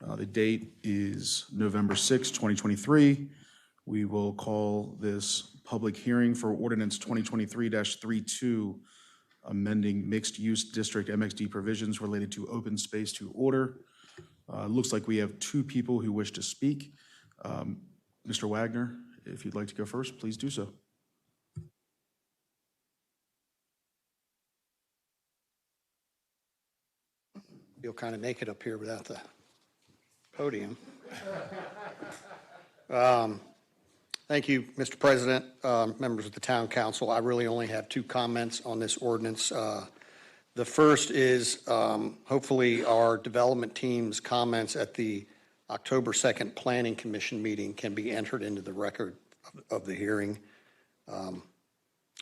The date is November 6, 2023. We will call this public hearing for ordinance 2023-32, amending mixed-use district MXD provisions related to open space to order. Looks like we have two people who wish to speak. Mr. Wagner, if you'd like to go first, please do so. Feel kind of naked up here without the podium. Thank you, Mr. President, members of the Town Council. I really only have two comments on this ordinance. The first is hopefully our development team's comments at the October 2nd Planning Commission meeting can be entered into the record of the hearing.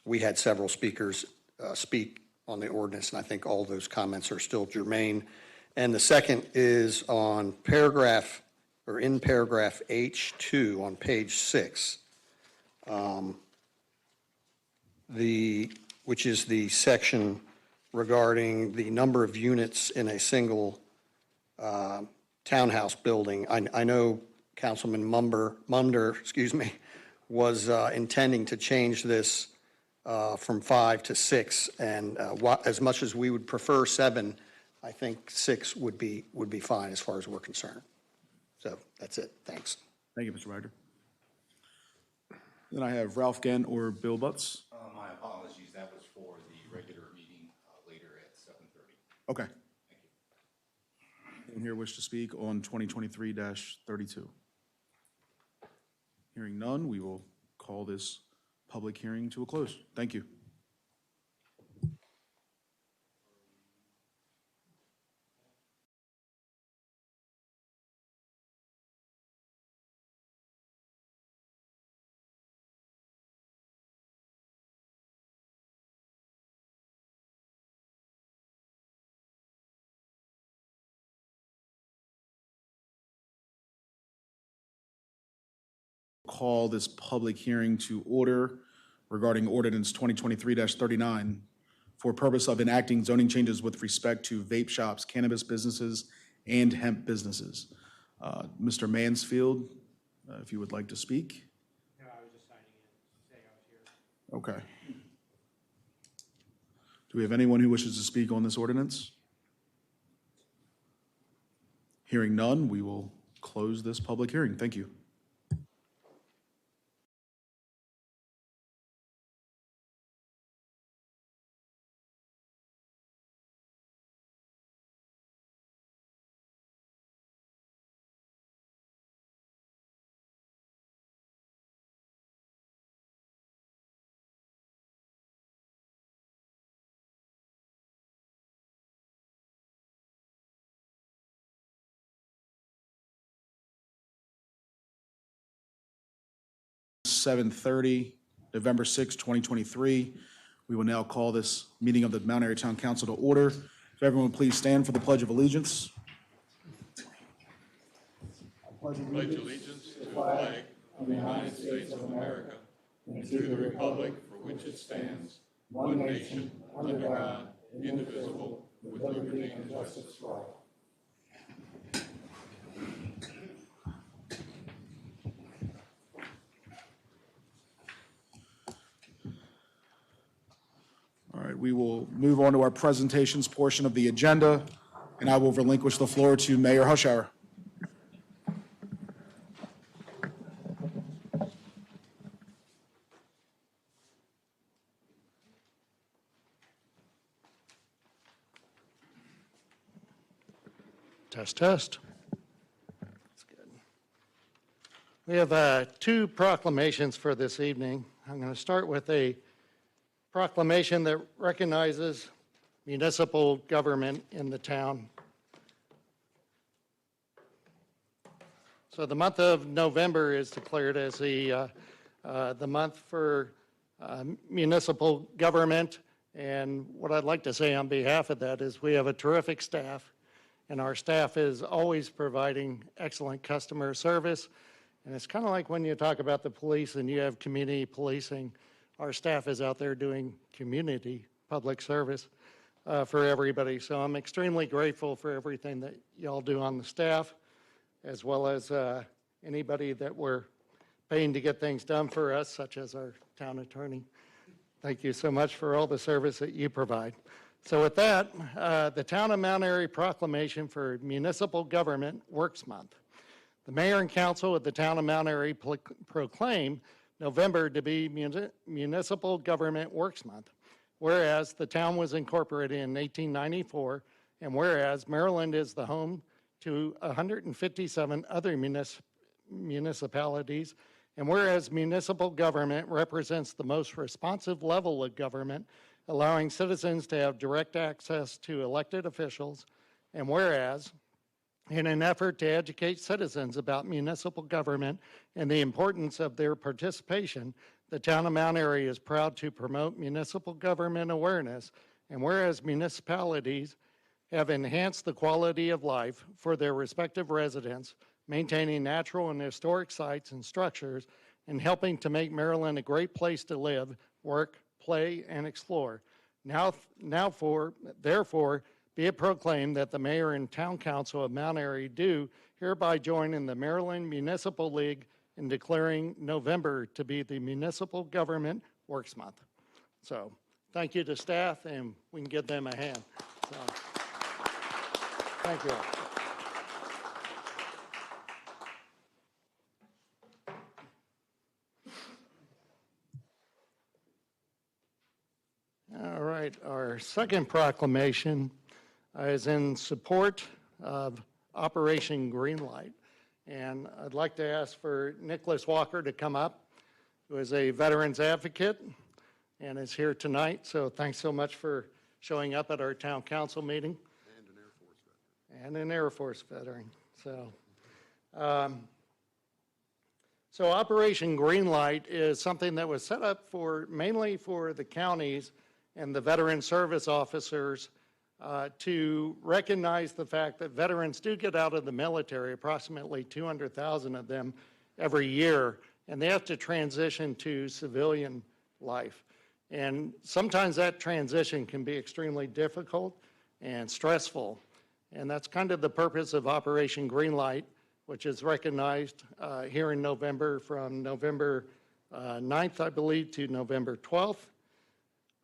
We had several speakers speak on the ordinance, and I think all those comments are still germane. And the second is on paragraph H2 on page 6, which is the section regarding the number of units in a single townhouse building. I know Councilman Munder, was intending to change this from 5 to 6, and as much as we would prefer 7, I think 6 would be fine as far as we're concerned. So that's it. Thanks. Thank you, Mr. Ryder. Then I have Ralph Gant or Bill Butts. My apologies. That was for the regular meeting later at 7:30. Okay. Thank you. Anyone here wish to speak on 2023-32? Hearing none, we will call this public hearing to a close. Thank you. Call this public hearing to order regarding ordinance 2023-39 for purpose of enacting zoning changes with respect to vape shops, cannabis businesses, and hemp businesses. Mr. Mansfield, if you would like to speak. No, I was just signing in to say I was here. Okay. Do we have anyone who wishes to speak on this ordinance? Hearing none, we will close this public hearing. Thank you. November 6, 2023. We will now call this meeting of the Mount Airy Town Council to order. If everyone please stand for the Pledge of Allegiance. Pledge allegiance to the flag of the United States of America and to the republic for which it stands, one nation, under God, indivisible, with liberty and justice for all. All right, we will move on to our presentations portion of the agenda, and I will relinquish the floor to Mayor Hushhour. Test, test. That's good. We have two proclamations for this evening. I'm going to start with a proclamation that recognizes municipal government in the town. So the month of November is declared as the month for municipal government. And what I'd like to say on behalf of that is we have a terrific staff, and our staff is always providing excellent customer service. And it's kind of like when you talk about the police and you have community policing, our staff is out there doing community public service for everybody. So I'm extremely grateful for everything that y'all do on the staff. as well as anybody that we're paying to get things done for us, such as our town attorney. Thank you so much for all the service that you provide. So with that, the Town of Mount Airy proclamation for Municipal Government Works Month. The mayor and council of the Town of Mount Airy proclaim November to be Municipal Government Works Month, whereas the town was incorporated in 1894, and whereas Maryland is the home to 157 other municipalities, and whereas municipal government represents the most responsive level of government, allowing citizens to have direct access to elected officials, and whereas, in an effort to educate citizens about municipal government and the importance of their participation, the town of Mount Airy is proud to promote municipal government awareness, and whereas municipalities have enhanced the quality of life for their respective residents, maintaining natural and historic sites and structures, and helping to make Maryland a great place to live, work, play, and explore. Therefore, be it proclaimed that the mayor and town council of Mount Airy do hereby join in the Maryland Municipal League in declaring November to be the Municipal Government Works Month. So, thank you to staff, and we can give them a hand. So, thank you all. All right, our second proclamation is in support of Operation Greenlight. And I'd like to ask for Nicholas Walker to come up, who is a veterans advocate and is here tonight. So thanks so much for showing up at our town council meeting. And an Air Force veteran. And an Air Force veteran. So Operation Greenlight is something that was set up mainly for the counties and the veteran service officers to recognize the fact that veterans do get out of the military, approximately 200,000 of them every year, and they have to transition to civilian life. And sometimes that transition can be extremely difficult and stressful. And that's kind of the purpose of Operation Greenlight, which is recognized here in November from November 9th, I believe, to November 12th.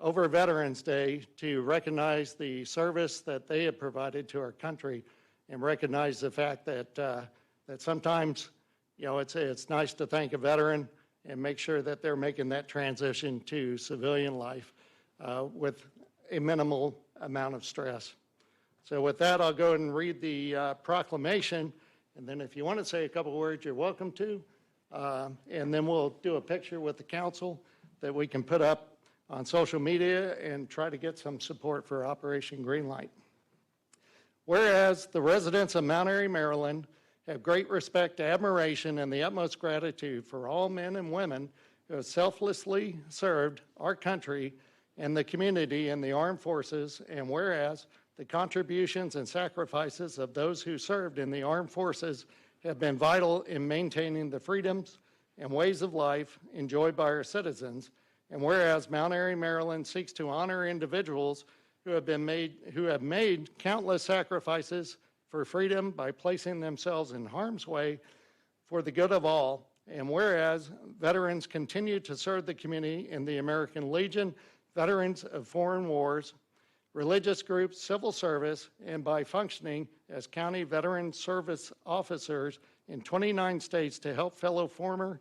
Over Veterans Day to recognize the service that they have provided to our country and recognize the fact that that sometimes, you know, it's nice to thank a veteran and make sure that they're making that transition to civilian life with a minimal amount of stress. So with that, I'll go ahead and read the proclamation, and then if you want to say a couple words, you're welcome to, and then we'll do a picture with the council that we can put up on social media and try to get some support for Operation Greenlight. Whereas the residents of Mount Airy, Maryland have great respect, admiration, and the utmost gratitude for all men and women who have selflessly served our country and the community in the armed forces, and whereas the contributions and sacrifices of those who served in the armed forces have been vital in maintaining the freedoms and ways of life enjoyed by our citizens, and whereas Mount Airy, Maryland seeks to honor individuals who have made countless sacrifices for freedom by placing themselves in harm's way for the good of all, and whereas veterans continue to serve the community in the American Legion, veterans of foreign wars, religious groups, civil service, and by functioning as county veteran service officers in 29 states to help fellow former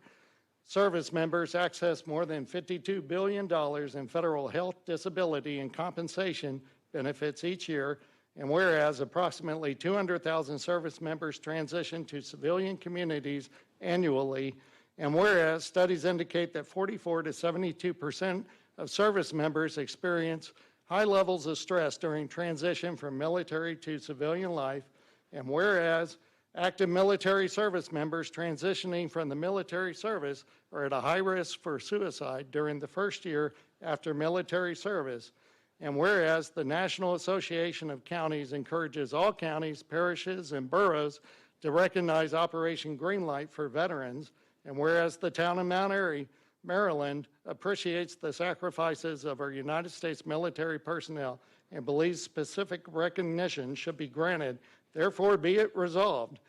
service members access more than $52 billion in federal health, disability, and compensation benefits each year, and whereas approximately 200,000 service members transition to civilian communities annually, and whereas studies indicate that 44 to 72% of service members experience high levels of stress during transition from military to civilian life, and whereas active military service members transitioning from the military service are at a high risk for suicide during the first year after military service. And whereas the National Association of Counties encourages all counties, parishes, and boroughs to recognize Operation Greenlight for veterans, and whereas the town of Mount Airy, Maryland, appreciates the sacrifices of our United States military personnel and believes specific recognition should be granted, therefore be it resolved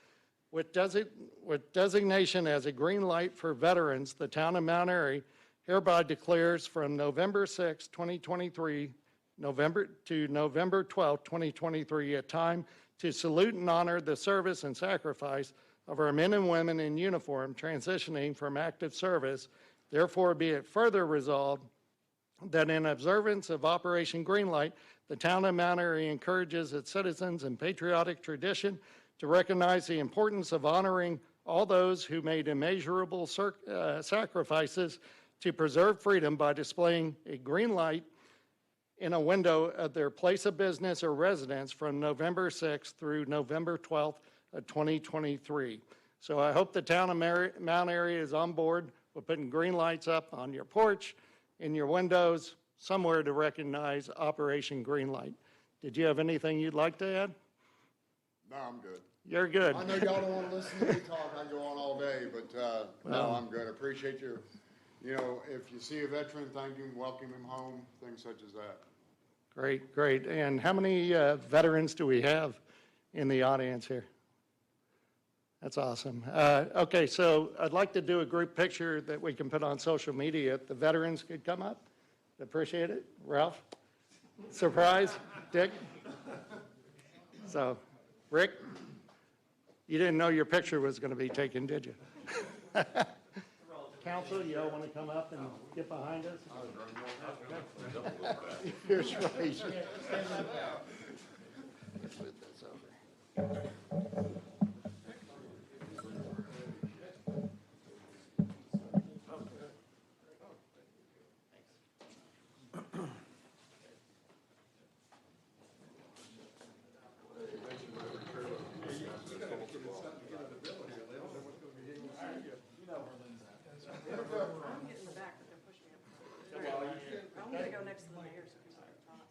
With designation as a green light for veterans, the town of Mount Airy hereby declares from November 6, 2023, to November 12, 2023, a time to salute and honor the service and sacrifice of our men and women in uniform transitioning from active service. Therefore, be it further resolved that in observance of Operation Greenlight, the town of Mount Airy encourages its citizens in patriotic tradition to recognize the importance of honoring all those who made immeasurable sacrifices to preserve freedom by displaying a green light in a window of their place of business or residence from November 6th through November 12th of 2023. So I hope the town of Mount Airy is on board with putting green lights up on your porch, in your windows, somewhere to recognize Operation Greenlight. Did you have anything you'd like to add? No, I'm good. You're good. I know y'all don't want to listen to me talk, I can go on all day, but, no, I'm good. I appreciate your, if you see a veteran, thank him, welcome him home, things such as that. Great, great. And how many veterans do we have in the audience here? That's awesome. Okay, so I'd like to do a group picture that we can put on social media. If the veterans could come up, appreciate it. Ralph? Surprise? Dick? So, Rick? You didn't know your picture was going to be taken, did you? Council, you all want to come up and get behind us? Here's right. Let's move this over. I'm getting back, but they're pushing me up. I'm gonna go next to the mayor so he's not talking.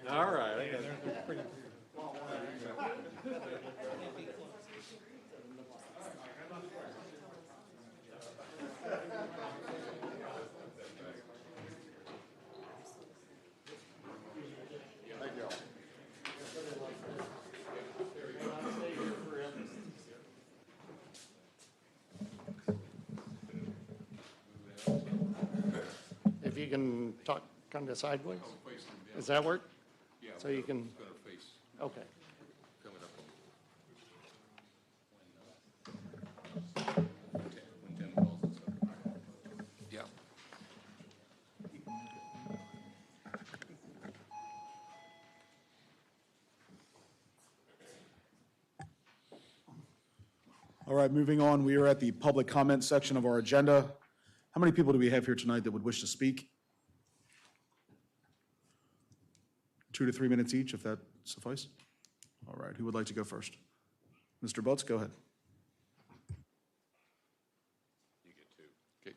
All right. Thank y'all. If you can talk kind of sideways, does that work? Yeah. So you can, Gonna face okay. coming up on. When 10 calls and stuff. Yeah. All right, moving on, we are at the public comment section of our agenda. How many people do we have here tonight that would wish to speak? 2 to 3 minutes each, if that suffice. All right, who would like to go first? Mr. Butts, go ahead. You get 2.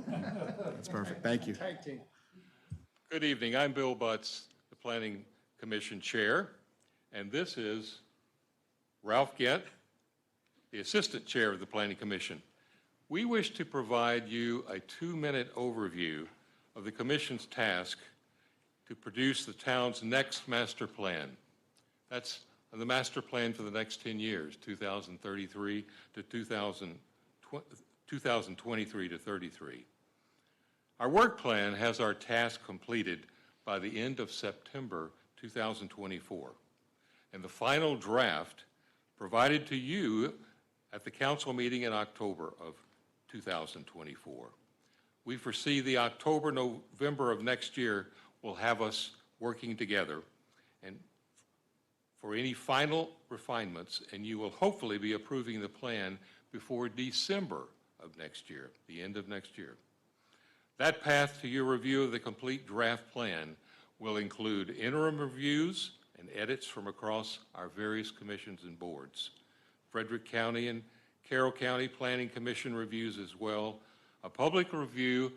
Okay. That's perfect, thank you. Good evening. I'm Bill Butts, the Planning Commission Chair, and this is Ralph Gant, the Assistant Chair of the Planning Commission. We wish to provide you a 2-minute overview of the Commission's task to produce the town's next master plan. That's the master plan for the next 10 years, 2033 to 2023 to 33. Our work plan has our task completed by the end of September 2024, and the final draft provided to you at the council meeting in October of 2024. We foresee the October, November of next year will have us working together and for any final refinements, and you will hopefully be approving the plan before December of next year, the end of next year. That path to your review of the complete draft plan will include interim reviews and edits from across our various commissions and boards. Frederick County and Carroll County Planning Commission reviews as well, a public review,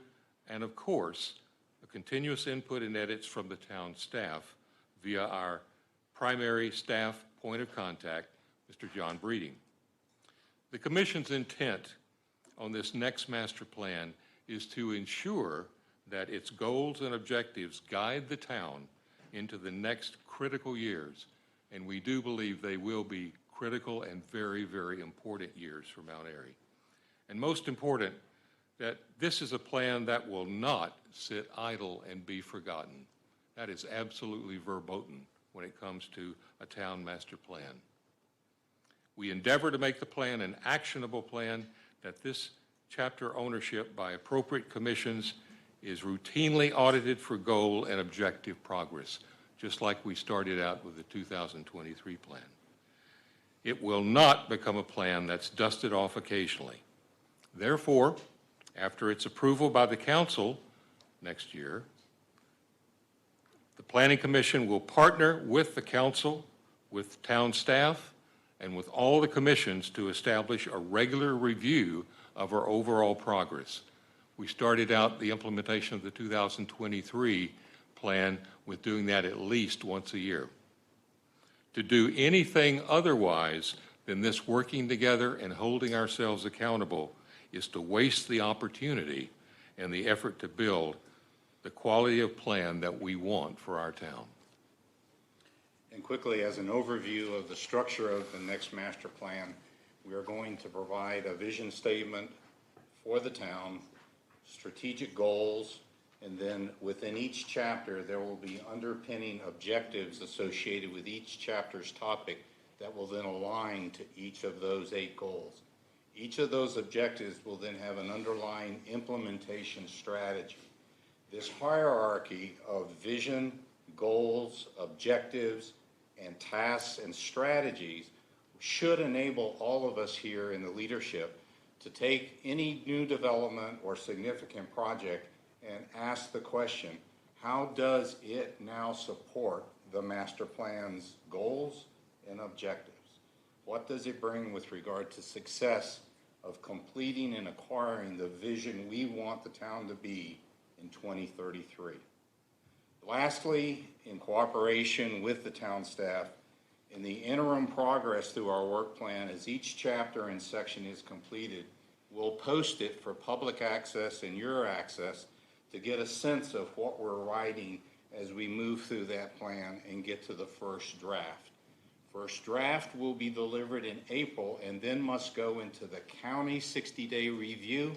and of course, a continuous input and edits from the town staff via our primary staff point of contact, Mr. John Breeding. The Commission's intent on this next master plan is to ensure that its goals and objectives guide the town into the next critical years, and we do believe they will be critical and very, very important years for Mount Airy. And most important, that this is a plan that will not sit idle and be forgotten. That is absolutely verboten when it comes to a town master plan. We endeavor to make the plan an actionable plan, that this chapter ownership by appropriate commissions is routinely audited for goal and objective progress, just like we started out with the 2023 plan. It will not become a plan that's dusted off occasionally. Therefore, after its approval by the council next year, the Planning Commission will partner with the council, with town staff, and with all the commissions to establish a regular review of our overall progress. We started out the implementation of the 2023 plan with doing that at least once a year. To do anything otherwise than this working together and holding ourselves accountable is to waste the opportunity and the effort to build the quality of plan that we want for our town. And quickly, as an overview of the structure of the next master plan, we are going to provide a vision statement for the town, strategic goals, and then within each chapter, there will be underpinning objectives associated with each chapter's topic that will then align to each of those 8 goals. Each of those objectives will then have an underlying implementation strategy. This hierarchy of vision, goals, objectives, and tasks and strategies should enable all of us here in the leadership to take any new development or significant project and ask the question, how does it now support the master plan's goals and objectives? What does it bring with regard to success of completing and acquiring the vision we want the town to be in 2033? Lastly, in cooperation with the town staff, in the interim progress through our work plan, as each chapter and section is completed, we'll post it for public access and your access to get a sense of what we're writing as we move through that plan and get to the first draft. First draft will be delivered in April and then must go into the county 60-day review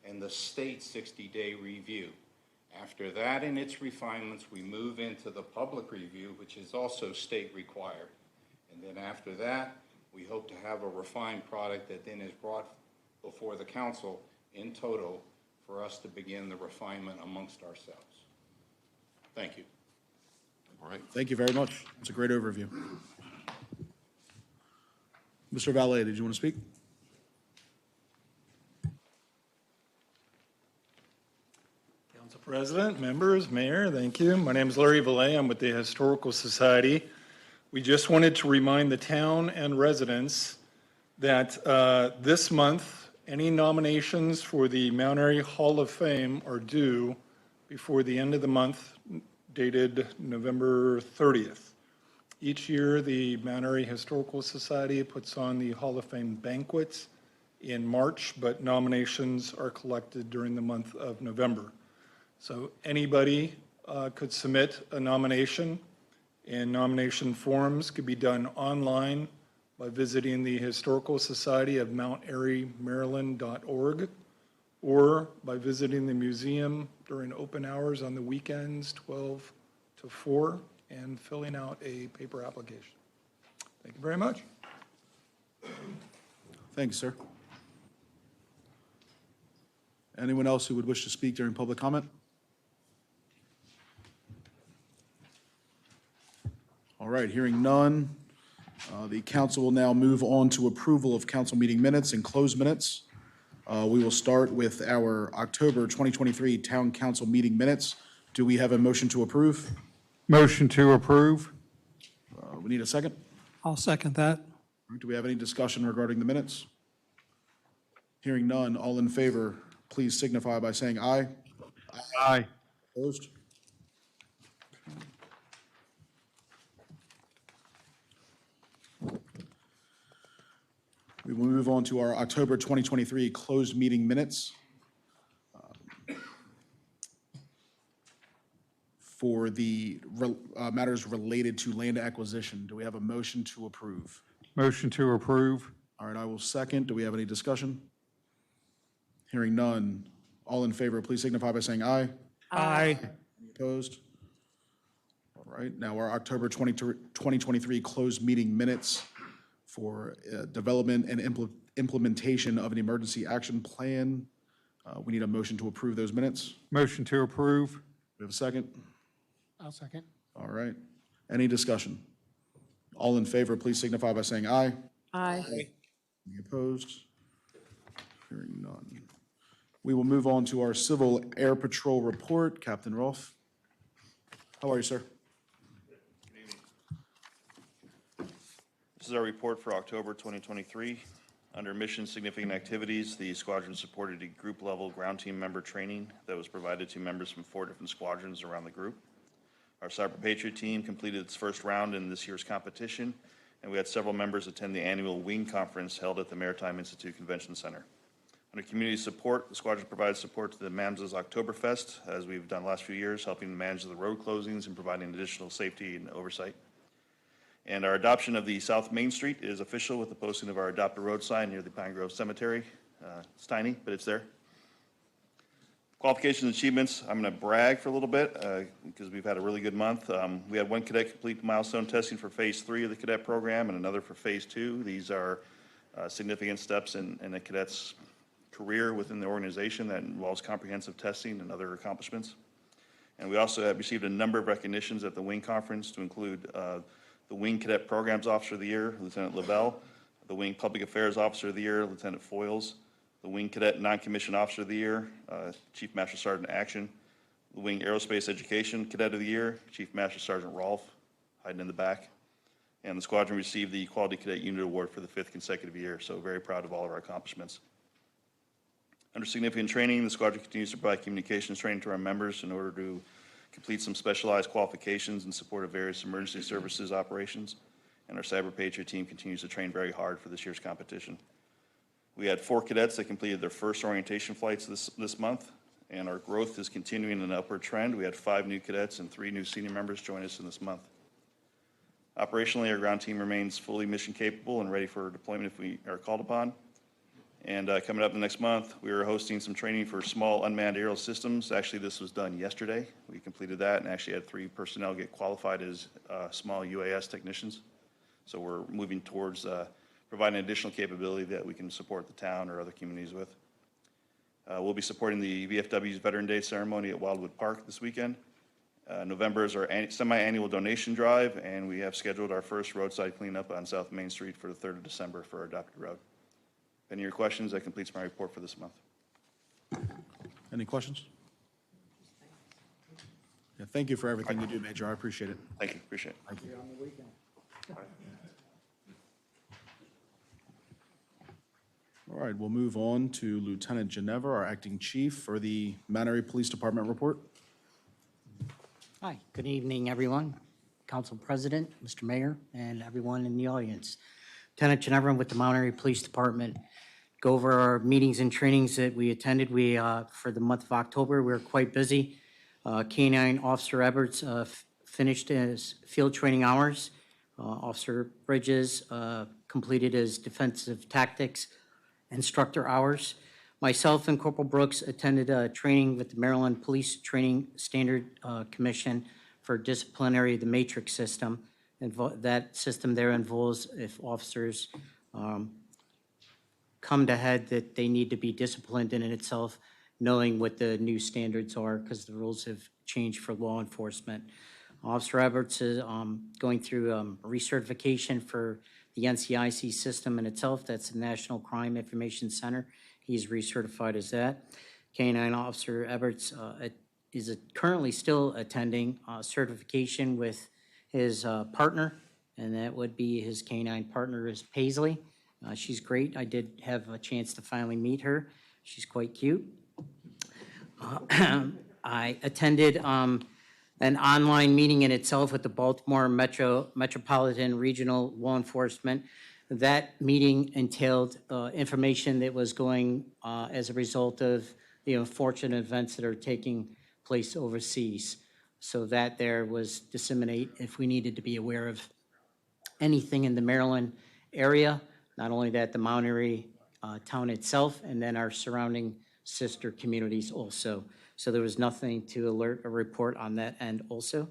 and the state 60-day review. After that and its refinements, we move into the public review, which is also state required. And then after that, we hope to have a refined product that then is brought before the council in total for us to begin the refinement amongst ourselves. Thank you. All right, thank you very much. It's a great overview. Mr. Valet, did you want to speak? Council President, members, Mayor, thank you. My name is Larry Valet. I'm with the Historical Society. We just wanted to remind the town and residents that this month, any nominations for the Mount Airy Hall of Fame are due before the end of the month, dated November 30th. Each year, the Mount Airy Historical Society puts on the Hall of Fame banquets in March, but nominations are collected during the month of November. So anybody could submit a nomination, and nomination forms could be done online by visiting the Historical Society of Mount Airy, Maryland.org, or by visiting the museum during open hours on the weekends, 12 to 4, and filling out a paper application. Thank you very much. Thank you, sir. Anyone else who would wish to speak during public comment? All right, hearing none, the council will now move on to approval of council meeting minutes and closed minutes. We will start with our October 2023 Town Council meeting minutes. Do we have a motion to approve? Motion to approve. We need a second. I'll second that. Do we have any discussion regarding the minutes? Hearing none, all in favor, please signify by saying aye. Aye. Opposed? We will move on to our October 2023 closed meeting minutes. For the matters related to land acquisition, do we have a motion to approve? Motion to approve. All right, I will second. Do we have any discussion? Hearing none. All in favor, please signify by saying aye. Aye. Any opposed? All right, now our October 2023 closed meeting minutes for development and implementation of an emergency action plan. We need a motion to approve those minutes. Motion to approve. We have a second? I'll second. All right. Any discussion? All in favor, please signify by saying aye. Aye. Any opposed? Hearing none. We will move on to our Civil Air Patrol report. Captain Rolfe. How are you, sir? This is our report for October 2023. Under mission significant activities, the squadron supported a group-level ground team member training that was provided to members from 4 different squadrons around the group. Our Cyber Patriot team completed its first round in this year's competition, and we had several members attend the annual Wing Conference held at the Maritime Institute Convention Center. Under community support, the squadron provided support to the MAMS's Oktoberfest, as we've done the last few years, helping manage the road closings and providing additional safety and oversight. And our adoption of the South Main Street is official with the posting of our Adopt a Road sign near the Pine Grove Cemetery. It's tiny, but it's there. Qualifications and achievements, I'm going to brag for a little bit because we've had a really good month. We had one cadet complete milestone testing for Phase 3 of the cadet program and another for Phase 2. These are significant steps in a cadet's career within the organization that involves comprehensive testing and other accomplishments. And we also have received a number of recognitions at the Wing Conference to include the Wing Cadet Programs Officer of the Year, Lieutenant Lavelle, the Wing Public Affairs Officer of the Year, Lieutenant Foyles, the Wing Cadet Non-Commissioned Officer of the Year, Chief Master Sergeant Action, the Wing Aerospace Education Cadet of the Year, Chief Master Sergeant Rolfe, hiding in the back. And the squadron received the Quality Cadet Unit Award for the 5th consecutive year, so very proud of all of our accomplishments. Under significant training, the squadron continues to provide communications training to our members in order to complete some specialized qualifications in support of various emergency services operations. And our Cyber Patriot team continues to train very hard for this year's competition. We had 4 cadets that completed their first orientation flights this month, and our growth is continuing in an upward trend. We had 5 new cadets and 3 new senior members join us in this month. Operationally, our ground team remains fully mission capable and ready for deployment if we are called upon. And coming up the next month, we are hosting some training for small unmanned aerial systems. Actually, this was done yesterday. We completed that and actually had 3 personnel get qualified as small UAS technicians. So we're moving towards providing additional capability that we can support the town or other communities with. We'll be supporting the VFW's Veteran Day ceremony at Wildwood Park this weekend. November is our semi-annual donation drive, and we have scheduled our first roadside cleanup on South Main Street for the 3rd of December for our adopted road. Any of your questions, that completes my report for this month. Any questions? Yeah, thank you for everything you do, Major. I appreciate it. Thank you, appreciate it. Thank you. All right, we'll move on to Lieutenant Ginevra, our acting chief, for the Mount Airy Police Department report. Hi, good evening, everyone. Council President, Mr. Mayor, and everyone in the audience. Lieutenant Ginevra with the Mount Airy Police Department. Go over our meetings and trainings that we attended. For the month of October, we were quite busy. K-9 Officer Eberts finished his field training hours. Officer Bridges completed his defensive tactics instructor hours. Myself and Corporal Brooks attended training with the Maryland Police Training Standard Commission for disciplinary, the matrix system. And that system there involves if officers come to head that they need to be disciplined in itself, knowing what the new standards are because the rules have changed for law enforcement. Officer Eberts is going through recertification for the NCIC system in itself. That's the National Crime Information Center. He's recertified as that. K-9 Officer Eberts is currently still attending certification with his partner, and that would be his K-9 partner is Paisley. She's great. I did have a chance to finally meet her. She's quite cute. I attended an online meeting in itself with the Baltimore Metropolitan Regional Law Enforcement. That meeting entailed information that was going as a result of the unfortunate events that are taking place overseas. So that there was disseminate if we needed to be aware of anything in the Maryland area, not only that, the Mount Airy town itself, and then our surrounding sister communities also. So there was nothing to alert or report on that end also.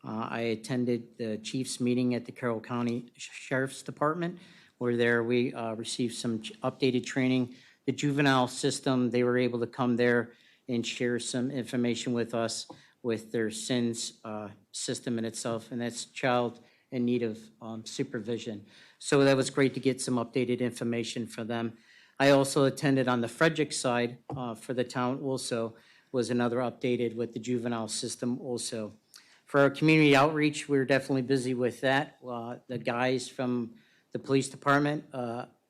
I attended the chief's meeting at the Carroll County Sheriff's Department, where there we received some updated training. The juvenile system, they were able to come there and share some information with us with their SINS system in itself, and that's child in need of supervision. So that was great to get some updated information for them. I also attended on the Frederick side for the town also, was another updated with the juvenile system also. For our community outreach, we're definitely busy with that. The guys from the police department,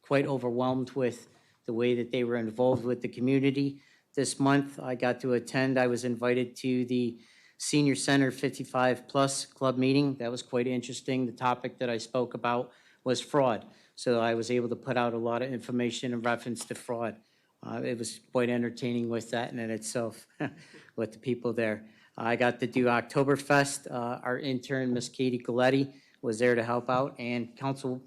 quite overwhelmed with the way that they were involved with the community. This month, I got to attend, I was invited to the Senior Center 55 Plus Club meeting. That was quite interesting. The topic that I spoke about was fraud. So I was able to put out a lot of information in reference to fraud. It was quite entertaining with that in itself, with the people there. I got to do Oktoberfest. Our intern, Miss Katie Galletti, was there to help out, and Council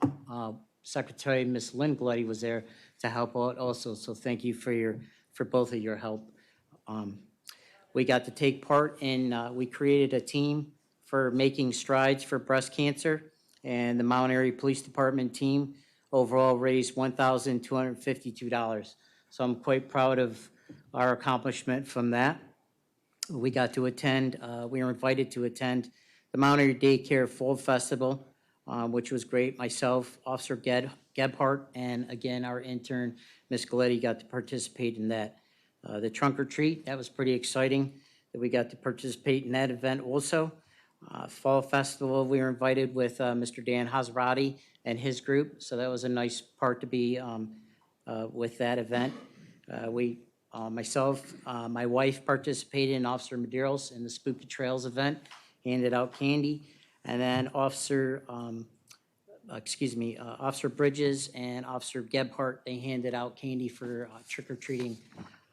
Secretary, Miss Lynn Galletti, was there to help out also. So thank you for both of your help. We got to take part in, we created a team for making strides for breast cancer, and the Mount Airy Police Department team overall raised $1,252. So I'm quite proud of our accomplishment from that. We got to attend, we were invited to attend the Mount Airy Daycare Fall Festival, which was great. Myself, Officer Gebhardt, and again, our intern, Ms. Galletti, got to participate in that. The trunk or treat, that was pretty exciting that we got to participate in that event also. Fall Festival, we were invited with Mr. Dan Hazarati and his group, so that was a nice part to be with that event. Myself, my wife participated in Officer Medeiros in the Spooky Trails event, handed out candy, and then Officer Bridges and Officer Gebhardt, they handed out candy for trick-or-treating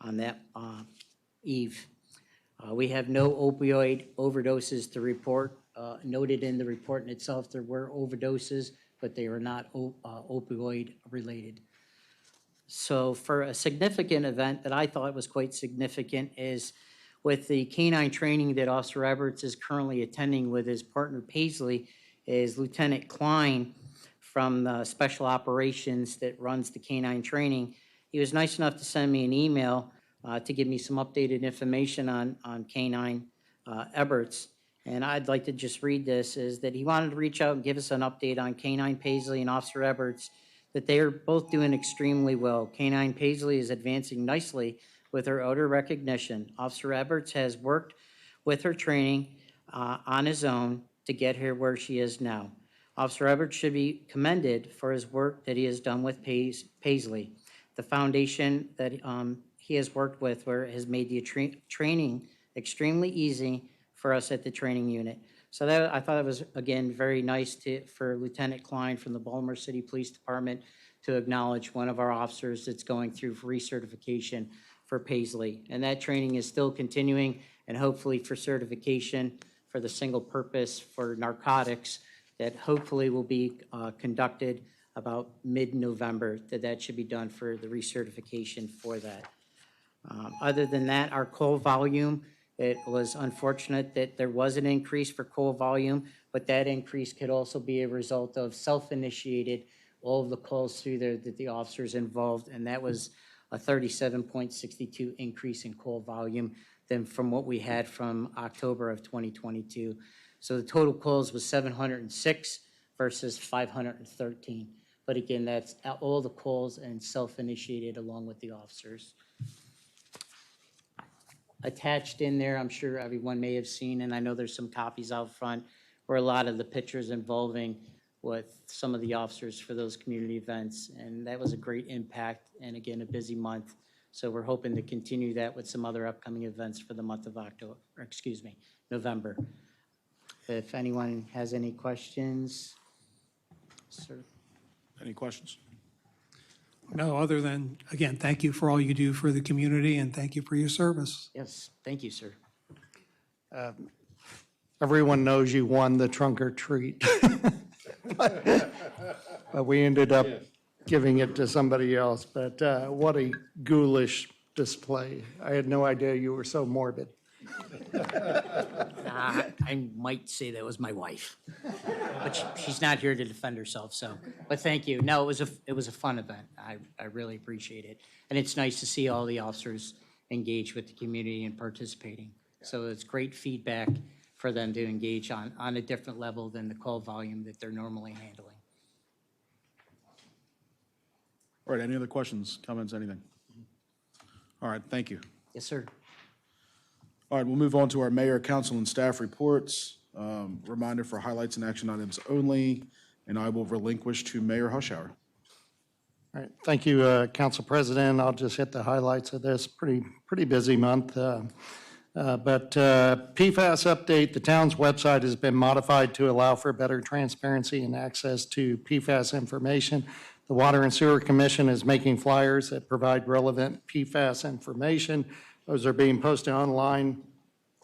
on that eve. We have no opioid overdoses to report. Noted in the report in itself, there were overdoses, but they were not opioid related. So for a significant event that I thought was quite significant is with the canine training that Officer Everts is currently attending with his partner Paisley, is Lieutenant Klein from the Special Operations that runs the canine training. He was nice enough to send me an email to give me some updated information on canine Everts. And I'd like to just read this, is that he wanted to reach out and give us an update on canine Paisley and Officer Everts, that they are both doing extremely well. Canine Paisley is advancing nicely with her odor recognition. Officer Everts has worked with her training on his own to get her where she is now. Officer Everts should be commended for his work that he has done with Paisley. The foundation that he has worked with has made the training extremely easy for us at the training unit. So that, I thought it was, again, very nice for Lieutenant Klein from the Baltimore City Police Department to acknowledge one of our officers that's going through recertification for Paisley. And that training is still continuing, and hopefully for certification for the single purpose for narcotics that hopefully will be conducted about mid-November, that should be done for the recertification for that. Other than that, our call volume, it was unfortunate that there was an increase for call volume, but that increase could also be a result of self-initiated, all of the calls through there that the officers involved, and that was a 37.62 increase in call volume than from what we had from October of 2022. So the total calls was 706 versus 513. But again, that's all the calls and self-initiated along with the officers. Attached in there, I'm sure everyone may have seen, and I know there's some copies out front, were a lot of the pictures involving with some of the officers for those community events, and that was a great impact, and again, a busy month. So we're hoping to continue that with some other upcoming events for the month of November. If anyone has any questions, sir. Any questions? No, other than, again, thank you for all you do for the community and thank you for your service. Yes, thank you, sir. Everyone knows you won the trunk or treat. But we ended up giving it to somebody else. But what a ghoulish display. I had no idea you were so morbid. I might say that was my wife, but she's not here to defend herself, so, but thank you. No, it was a fun event. I really appreciate it. And it's nice to see all the officers engage with the community and participating. So it's great feedback for them to engage on a different level than the call volume that they're normally handling. All right, any other questions, comments, anything? All right, thank you. Yes, sir. All right, we'll move on to our mayor, council, and staff reports. Reminder for highlights and action items only, and I will relinquish to Mayor Hushhour. All right, thank you, Council President. I'll just hit the highlights of this. Pretty busy month. But PFAS update, the town's website has been modified to allow for better transparency and access to PFAS information. The Water and Sewer Commission is making flyers that provide relevant PFAS information. Those are being posted online,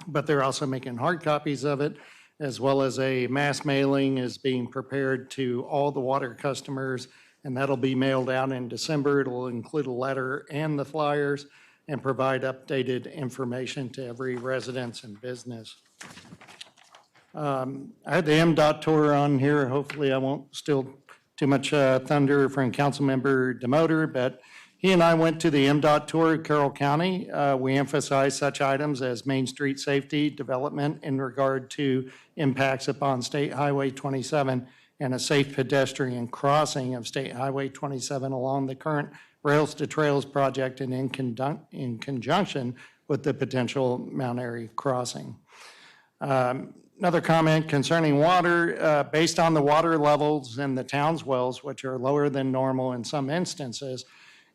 but they're also making hard copies of it, as well as a mass mailing is being prepared to all the water customers, and that'll be mailed out in December. It'll include a letter and the flyers and provide updated information to every residence and business. I had the MDOT tour on here. Hopefully I won't steal too much thunder from Councilmember Demoter, but he and I went to the MDOT tour of Carroll County. We emphasized such items as Main Street safety, development in regard to impacts upon State Highway 27, and a safe pedestrian crossing of State Highway 27 along the current Rails to Trails project and in conjunction with the potential Mount Airy crossing. Another comment concerning water, based on the water levels in the town's wells, which are lower than normal in some instances,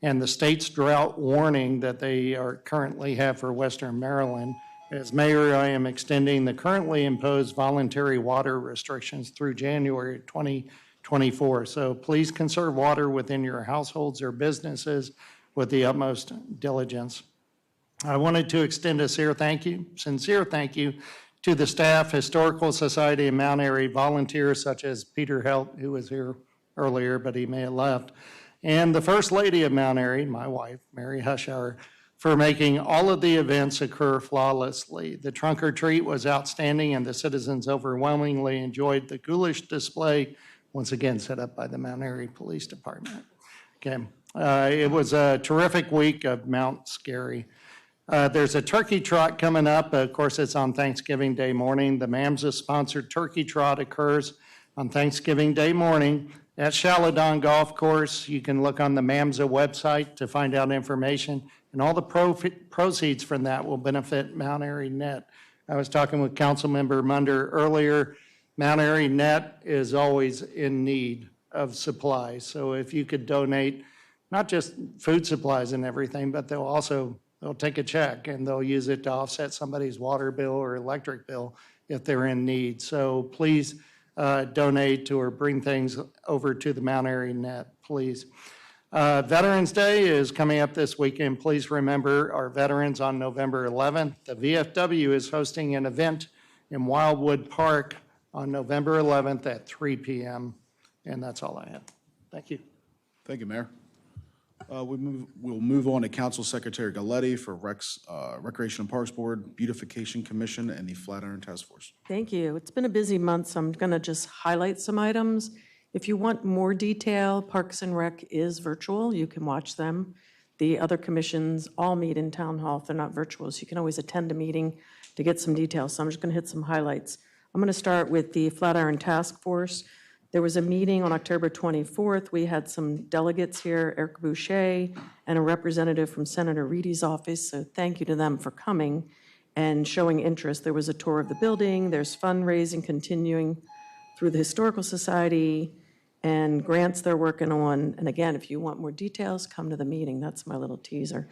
and the state's drought warning that they currently have for Western Maryland. As mayor, I am extending the currently imposed voluntary water restrictions through January 2024. So please conserve water within your households or businesses with the utmost diligence. I wanted to extend a sincere thank you to the staff, Historical Society, and Mount Airy volunteers such as Peter Helt, who was here earlier, but he may have left, and the First Lady of Mount Airy, my wife, Mary Hushhour, for making all of the events occur flawlessly. The trunk or treat was outstanding, and the citizens overwhelmingly enjoyed the ghoulish display, once again set up by the Mount Airy Police Department. Okay, it was a terrific week of Mount Scary. There's a turkey trot coming up. Of course, it's on Thanksgiving Day morning. The MAMSA-sponsored turkey trot occurs on Thanksgiving Day morning at Shalodon Golf Course. You can look on the MAMSA website to find out information, and all the proceeds from that will benefit Mount Airy Net. I was talking with Councilmember Munder earlier. Mount Airy Net is always in need of supplies. So if you could donate, not just food supplies and everything, but they'll take a check and they'll use it to offset somebody's water bill or electric bill if they're in need. So please donate to or bring things over to the Mount Airy Net, please. Veterans Day is coming up this weekend. Please remember our veterans on November 11th. The VFW is hosting an event in Wildwood Park on November 11th at 3 p.m. And that's all I have. Thank you. Thank you, Mayor. We'll move on to Council Secretary Galletti for Recreation and Parks Board, Beautification Commission, and the Flatiron Task Force. Thank you. It's been a busy month, so I'm going to just highlight some items. If you want more detail, Parks and Rec is virtual. You can watch them. The other commissions all meet in Town Hall. They're not virtual, so you can always attend a meeting to get some details. So I'm just going to hit some highlights. I'm going to start with the Flatiron Task Force. There was a meeting on October 24th. We had some delegates here, Eric Boucher, and a representative from Senator Reedy's office, so thank you to them for coming and showing interest. There was a tour of the building. There's fundraising continuing through the Historical Society and grants they're working on. And again, if you want more details, come to the meeting. That's my little teaser.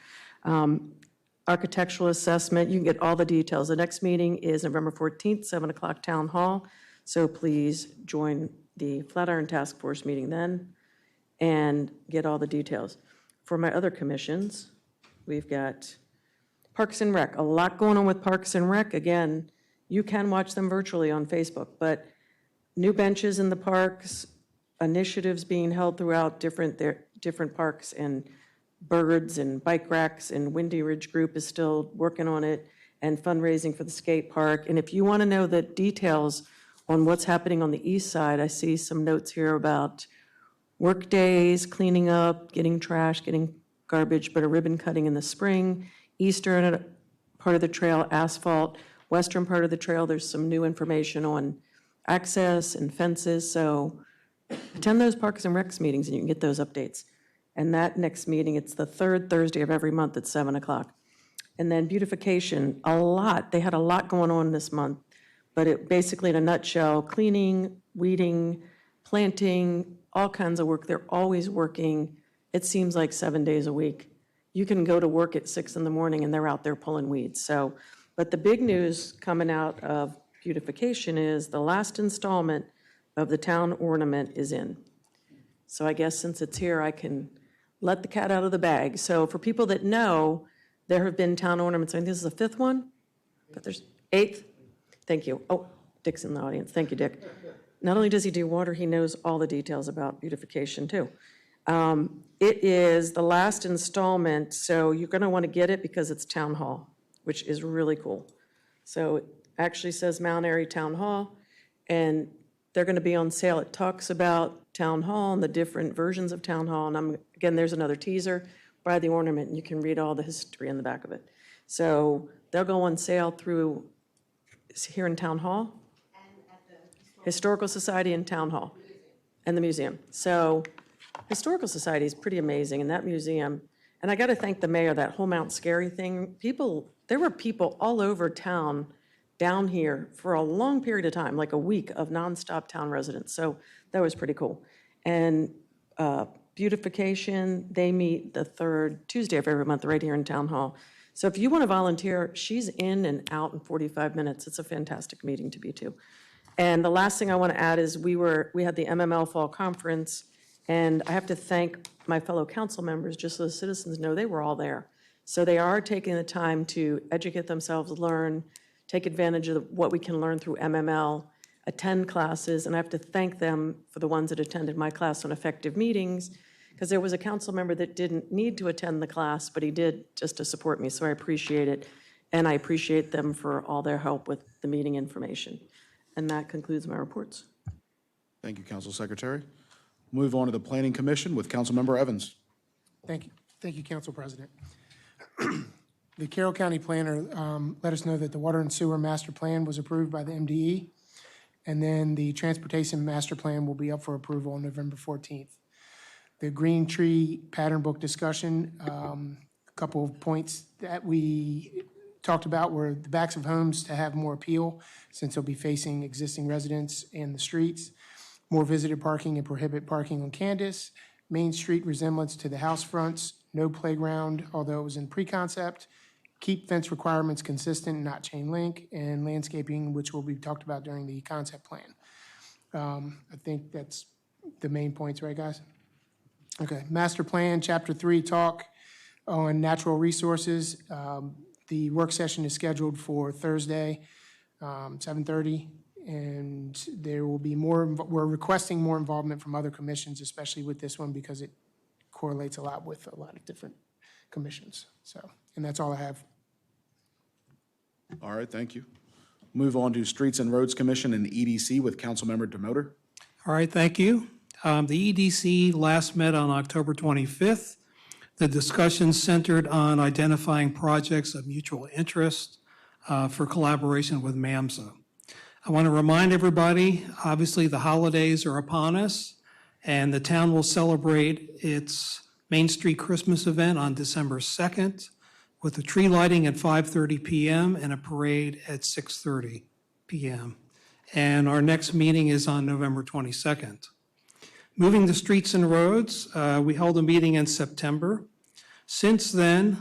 Architectural assessment, you can get all the details. The next meeting is November 14th, 7 o'clock Town Hall, so please join the Flatiron Task Force meeting then. and get all the details. For my other commissions, we've got Parks and Rec, a lot going on with Parks and Rec. Again, you can watch them virtually on Facebook, but new benches in the parks, initiatives being held throughout different parks, and birds and bike racks, and Windy Ridge Group is still working on it, and fundraising for the skate park. And if you want to know the details on what's happening on the east side, I see some notes here about work days, cleaning up, getting trash, getting garbage, but a ribbon cutting in the spring. Eastern part of the trail, asphalt. Western part of the trail, there's some new information on access and fences. So attend those Parks and Recs meetings and you can get those updates. And that next meeting, it's the third Thursday of every month at 7 o'clock. And then beautification, a lot. They had a lot going on this month, but it basically, in a nutshell, cleaning, weeding, planting, all kinds of work. They're always working. It seems like 7 days a week. You can go to work at 6 in the morning and they're out there pulling weeds. So, but the big news coming out of beautification is the last installment of the town ornament is in. So I guess since it's here, I can let the cat out of the bag. So for people that know, there have been town ornaments. I think this is the 5th one, but there's 8th. Thank you. Oh, Dick's in the audience. Thank you, Dick. Not only does he do water, he knows all the details about beautification too. It is the last installment, so you're going to want to get it because it's Town Hall, which is really cool. So it actually says Mount Airy Town Hall, and they're going to be on sale. It talks about Town Hall and the different versions of Town Hall, and again, there's another teaser. Buy the ornament, and you can read all the history in the back of it. So they'll go on sale through here in Town Hall, and at the Historical Society in Town Hall, and the museum. So Historical Society is pretty amazing, and that museum, and I got to thank the mayor, that whole Mount Scary thing. There were people all over town down here for a long period of time, like a week of nonstop town residents. So that was pretty cool. And beautification, they meet the 3rd Tuesday of every month right here in Town Hall. So if you want to volunteer, she's in and out in 45 minutes. It's a fantastic meeting to be to. And the last thing I want to add is we had the MML Fall Conference, and I have to thank my fellow council members, just so the citizens know they were all there. So they are taking the time to educate themselves, learn, take advantage of what we can learn through MML, attend classes, and I have to thank them for the ones that attended my class on effective meetings, because there was a council member that didn't need to attend the class, but he did just to support me, so I appreciate it, and I appreciate them for all their help with the meeting information. And that concludes my reports. Thank you, Council Secretary. Move on to the Planning Commission with Councilmember Evans. Thank you, Council President. The Carroll County planner let us know that the Water and Sewer Master Plan was approved by the MDE, and then the Transportation Master Plan will be up for approval on November 14th. The Green Tree Pattern Book discussion, a couple of points that we talked about were the backs of homes to have more appeal since they'll be facing existing residents in the streets, more visitor parking and prohibit parking on Candace, Main Street resemblance to the house fronts, no playground, although it was in pre-concept, keep fence requirements consistent, not chain link, and landscaping, which will be talked about during the concept plan. I think that's the main points, right, guys? Okay, master plan, chapter 3, talk on natural resources. The work session is scheduled for Thursday, 7:30, and there will be more, we're requesting more involvement from other commissions, especially with this one, because it correlates a lot with a lot of different commissions. So, and that's all I have. All right, thank you. Move on to Streets and Roads Commission and EDC with Councilmember Demoter. All right, thank you. The EDC last met on October 25th. The discussion centered on identifying projects of mutual interest for collaboration with MAMSA. I want to remind everybody, obviously the holidays are upon us, and the town will celebrate its Main Street Christmas event on December 2nd with a tree lighting at 5:30 p.m. and a parade at 6:30 p.m. And our next meeting is on November 22nd. Moving to streets and roads, we held a meeting in September. Since then,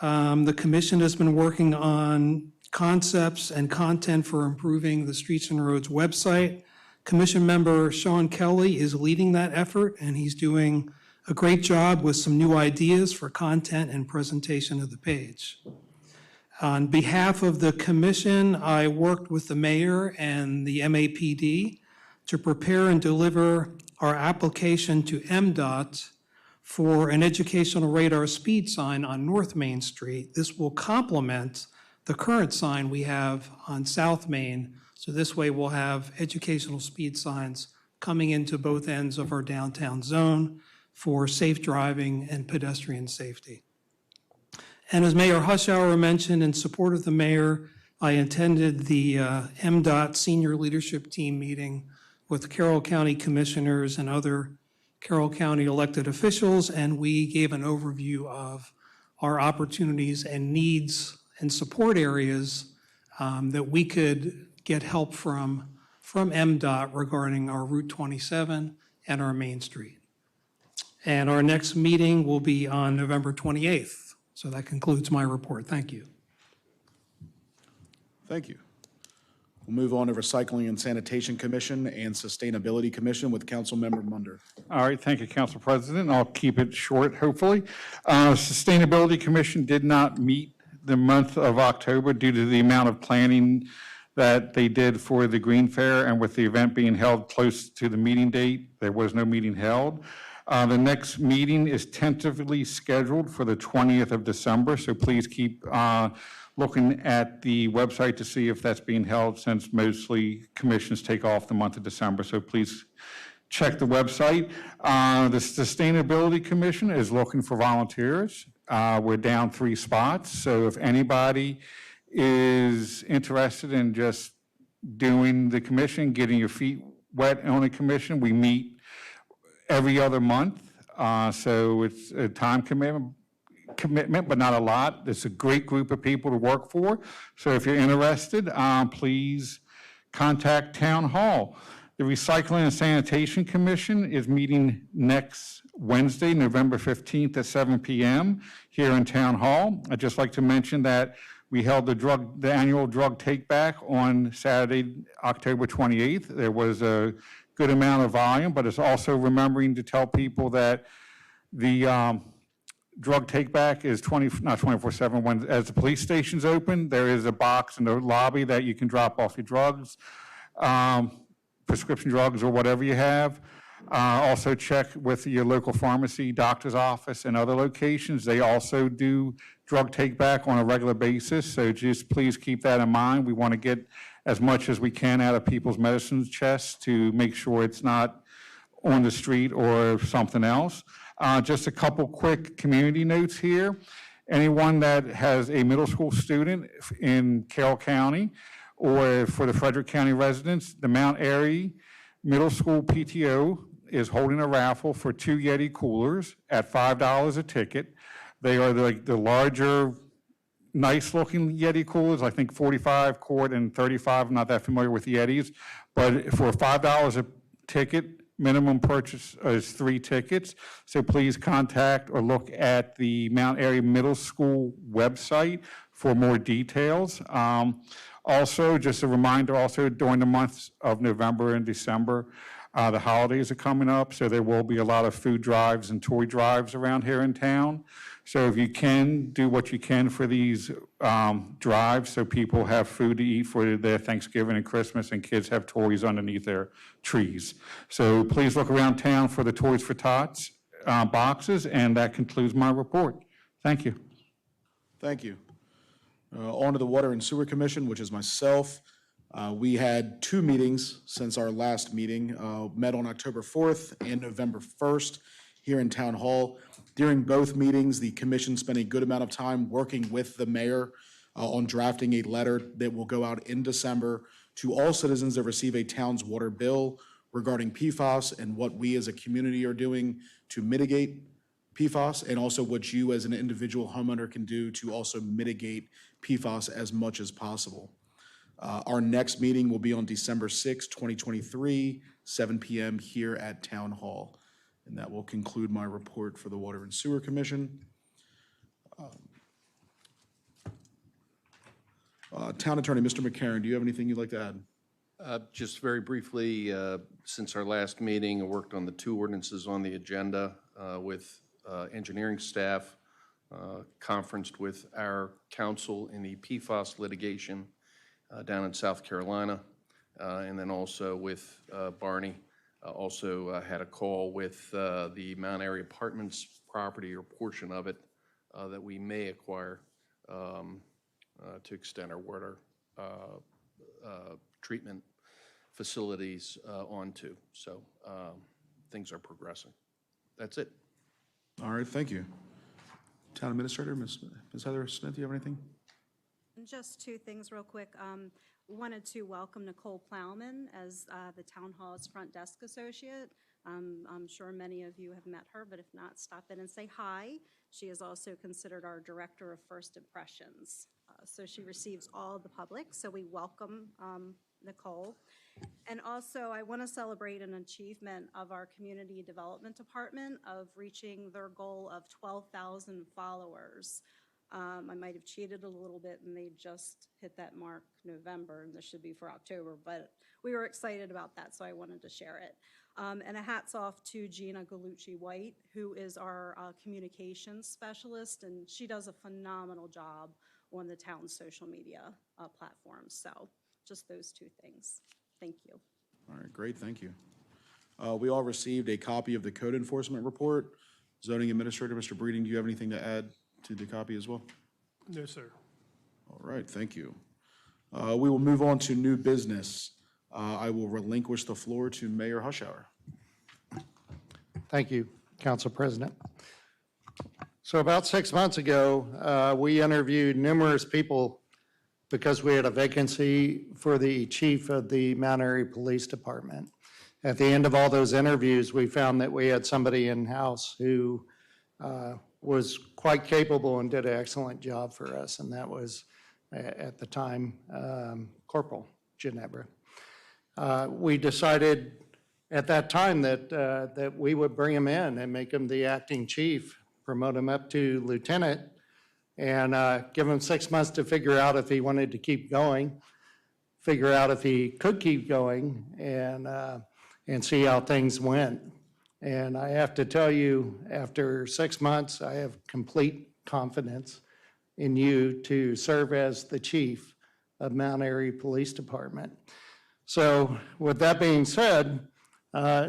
the commission has been working on concepts and content for improving the Streets and Roads website, Commission member Sean Kelly is leading that effort, and he's doing a great job with some new ideas for content and presentation of the page. On behalf of the commission, I worked with the mayor and the MAPD to prepare and deliver our application to MDOT for an educational radar speed sign on North Main Street. This will complement the current sign we have on South Main. So this way we'll have educational speed signs coming into both ends of our downtown zone for safe driving and pedestrian safety. And as Mayor Hushhour mentioned, in support of the mayor, I attended the MDOT Senior Leadership Team meeting with Carroll County commissioners and other Carroll County elected officials, and we gave an overview of our opportunities and needs and support areas that we could get help from MDOT regarding our Route 27 and our Main Street. And our next meeting will be on November 28th. So that concludes my report. Thank you. Thank you. We'll move on to Recycling and Sanitation Commission and Sustainability Commission with Councilmember Munder. All right, thank you, Council President. I'll keep it short, hopefully. Sustainability Commission did not meet the month of October due to the amount of planning that they did for the Green Fair, and with the event being held close to the meeting date, there was no meeting held. The next meeting is tentatively scheduled for the 20th of December, so please keep looking at the website to see if that's being held, since mostly commissions take off the month of December, so please check the website. The Sustainability Commission is looking for volunteers. We're down 3 spots, so if anybody is interested in just doing the commission, getting your feet wet on a commission, we meet every other month, so it's a time commitment, but not a lot. It's a great group of people to work for. So if you're interested, please contact Town Hall. The Recycling and Sanitation Commission is meeting next Wednesday, November 15th at 7 p.m. here in Town Hall. I'd just like to mention that we held the annual drug take back on Saturday, October 28th. There was a good amount of volume, but it's also remembering to tell people that the drug take back is not 24/7. When as the police station's open, there is a box in the lobby that you can drop off your drugs, prescription drugs or whatever you have. Also check with your local pharmacy, doctor's office, and other locations. They also do drug take back on a regular basis, so just please keep that in mind. We want to get as much as we can out of people's medicine chests to make sure it's not on the street or something else. Just a couple quick community notes here. Anyone that has a middle school student in Carroll County or for the Frederick County residents, the Mount Airy Middle School PTO is holding a raffle for 2 Yeti coolers at $5 a ticket. They are the larger, nice-looking Yeti coolers, I think 45 quart and 35. I'm not that familiar with Yetis, but for $5 a ticket, minimum purchase is 3 tickets. So please contact or look at the Mount Airy Middle School website for more details. Also, just a reminder, also during the months of November and December, the holidays are coming up, so there will be a lot of food drives and toy drives around here in town. So if you can, do what you can for these drives so people have food to eat for their Thanksgiving and Christmas, and kids have toys underneath their trees. So please look around town for the Toys for Tots boxes, and that concludes my report. Thank you. Thank you. On to the Water and Sewer Commission, which is myself. We had 2 meetings since our last meeting, met on October 4th and November 1st here in Town Hall. During both meetings, the commission spent a good amount of time working with the mayor on drafting a letter that will go out in December to all citizens that receive a town's water bill regarding PFAS and what we as a community are doing to mitigate PFAS, and also what you as an individual homeowner can do to also mitigate PFAS as much as possible. Our next meeting will be on December 6, 2023, 7 p.m. here at Town Hall. And that will conclude my report for the Water and Sewer Commission. Town Attorney, Mr. McCarron, do you have anything you'd like to add? Just very briefly, since our last meeting, I worked on the 2 ordinances on the agenda with engineering staff, conferenced with our counsel in the PFAS litigation down in South Carolina, and then also with Barney. Also had a call with the Mount Airy Apartments property or portion of it that we may acquire to extend our water treatment facilities onto. So things are progressing. That's it. All right, thank you. Town Administrator, Ms. Heather Smith, do you have anything? Just 2 things real quick. Wanted to welcome Nicole Plowman as the Town Hall's front desk associate. I'm sure many of you have met her, but if not, stop in and say hi. She is also considered our Director of First Impressions. So she receives all the public, so we welcome Nicole. And also, I want to celebrate an achievement of our Community Development Department of reaching their goal of 12,000 followers. I might have cheated a little bit, and they just hit that mark November, and this should be for October, but we were excited about that, so I wanted to share it. And a hats off to Gina Gallucci-White, who is our communications specialist, and she does a phenomenal job on the town's social media platforms. So just those 2 things. Thank you. All right, great, thank you. We all received a copy of the code enforcement report. Zoning Administrator, Mr. Breeding, do you have anything to add to the copy as well? No, sir. All right, thank you. We will move on to new business. I will relinquish the floor to Mayor Hushhour. Thank you, Council President. So about 6 months ago, we interviewed numerous people because we had a vacancy for the chief of the Mount Airy Police Department. At the end of all those interviews, we found that we had somebody in-house who was quite capable and did an excellent job for us, and that was, at the time, Corporal Ginebra. We decided at that time that we would bring him in and make him the acting chief, promote him up to lieutenant, and give him 6 months to figure out if he wanted to keep going, figure out if he could keep going, and see how things went. And I have to tell you, after 6 months, I have complete confidence in you to serve as the chief of Mount Airy Police Department. So with that being said,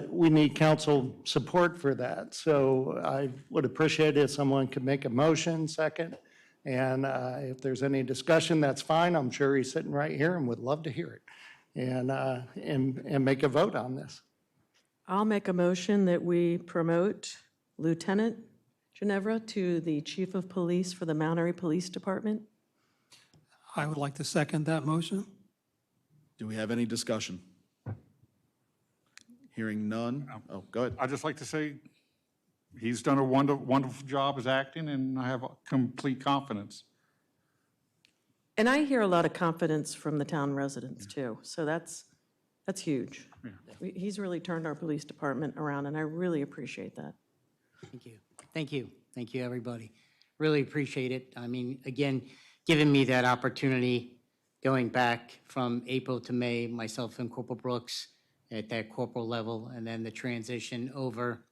we need council support for that. So I would appreciate it if someone could make a motion second. And if there's any discussion, that's fine. I'm sure he's sitting right here and would love to hear it. And make a vote on this. I'll make a motion that we promote Lieutenant Ginevra to the Chief of Police for the Mount Airy Police Department. I would like to second that motion. Do we have any discussion? Hearing none. Oh, go ahead. I'd just like to say he's done a wonderful job as acting, and I have complete confidence. And I hear a lot of confidence from the town residents too, so that's huge. He's really turned our police department around, and I really appreciate that. Thank you. Thank you. Thank you, everybody. Really appreciate it. I mean, again, giving me that opportunity, going back from April to May, myself and Corporal Brooks at that corporal level, and then the transition over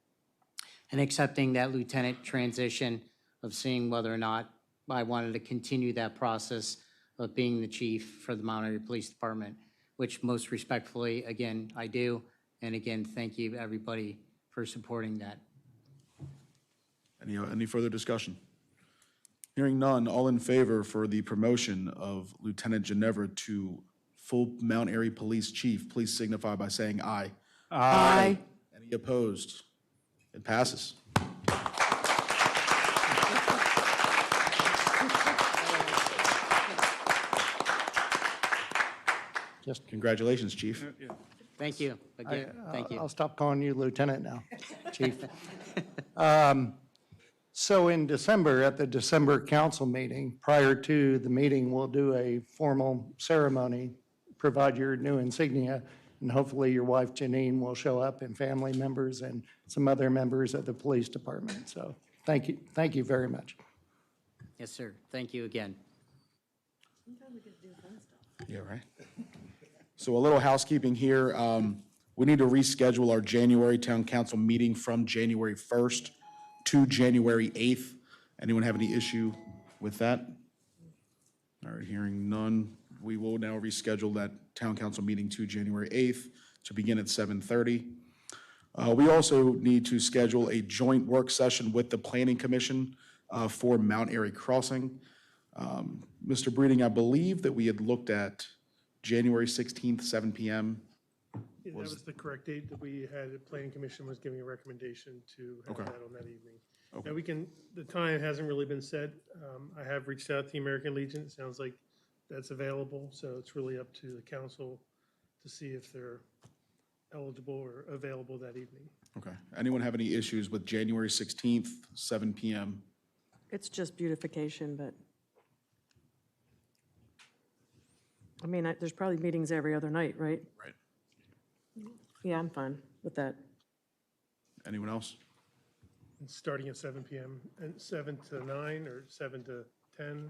and accepting that lieutenant transition of seeing whether or not I wanted to continue that process of being the chief for the Mount Airy Police Department, which most respectfully, again, I do. And again, thank you, everybody, for supporting that. Any further discussion? Hearing none, all in favor for the promotion of Lieutenant Ginevra to full Mount Airy Police Chief, please signify by saying aye. Aye. Any opposed? It passes. Just Congratulations, Chief. Thank you. Again, thank you. I'll stop calling you lieutenant now, chief. So in December, at the December council meeting, prior to the meeting, we'll do a formal ceremony, provide your new insignia, and hopefully your wife Janine will show up, and family members and some other members of the police department. So thank you very much. Yes, sir. Thank you again. Yeah, right. So a little housekeeping here. We need to reschedule our January town council meeting from January 1st to January 8th. Anyone have any issue with that? All right, hearing none, we will now reschedule that town council meeting to January 8th to begin at 7:30. We also need to schedule a joint work session with the Planning Commission for Mount Airy Crossing. Mr. Breeding, I believe that we had looked at January 16th, 7 PM. Yeah, that was the correct date that we had. The planning commission was giving a recommendation to have Okay. that on that evening. Now, we can, the time hasn't really been set. I have reached out to the American Legion. It sounds like that's available, so it's really up to the council to see if they're eligible or available that evening. Okay. Anyone have any issues with January 16th, 7 PM? It's just beautification, but, I mean, there's probably meetings every other night, right? Right. Yeah, I'm fine with that. Anyone else? And starting at 7 PM, and 7 to 9 or 7 to 10?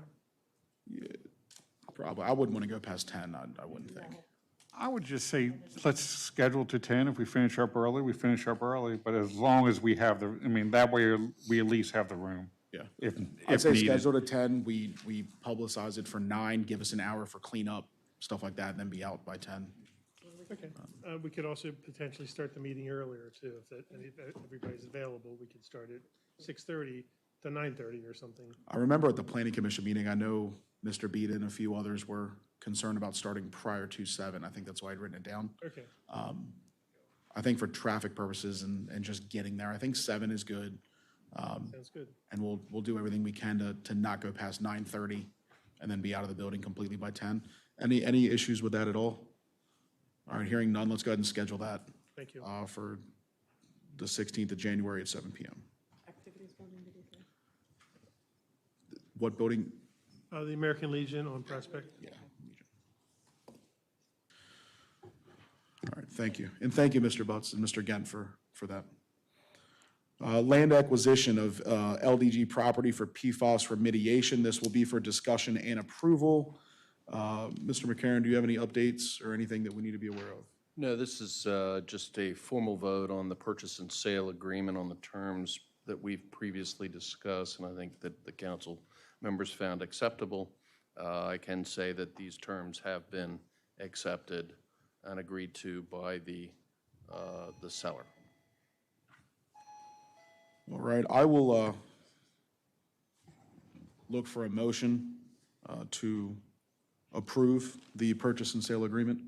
Probably. I wouldn't want to go past 10, I wouldn't think. I would just say, let's schedule to 10. If we finish up early, we finish up early, but as long as we have the, I mean, that way we at least have the room. Yeah. If I'd say needed. schedule to 10, we publicize it for 9, give us an hour for cleanup, stuff like that, and then be out by 10. Okay. We could also potentially start the meeting earlier, too, if everybody's available. We could start at 6:30 to 9:30 or something. I remember at the Planning Commission meeting, I know Mr. Beat and a few others were concerned about starting prior to 7. I think that's why I'd written it down. Okay. I think for traffic purposes and just getting there, I think 7 is good. Sounds good. And we'll do everything we can to not go past 9:30 and then be out of the building completely by 10. Any issues with that at all? All right, hearing none, let's go ahead and schedule that. Thank you. For the 16th of January at 7 PM. What building? The American Legion on Prospect. Yeah. All right, thank you. And thank you, Mr. Butts and Mr. Gent for that. Land acquisition of LDG property for PFAS remediation. This will be for discussion and approval. Mr. McCarron, do you have any updates or anything that we need to be aware of? No, this is just a formal vote on the purchase and sale agreement on the terms that we've previously discussed, and I think that the council members found acceptable. I can say that these terms have been accepted and agreed to by the seller. All right, I will look for a motion to approve the purchase and sale agreement.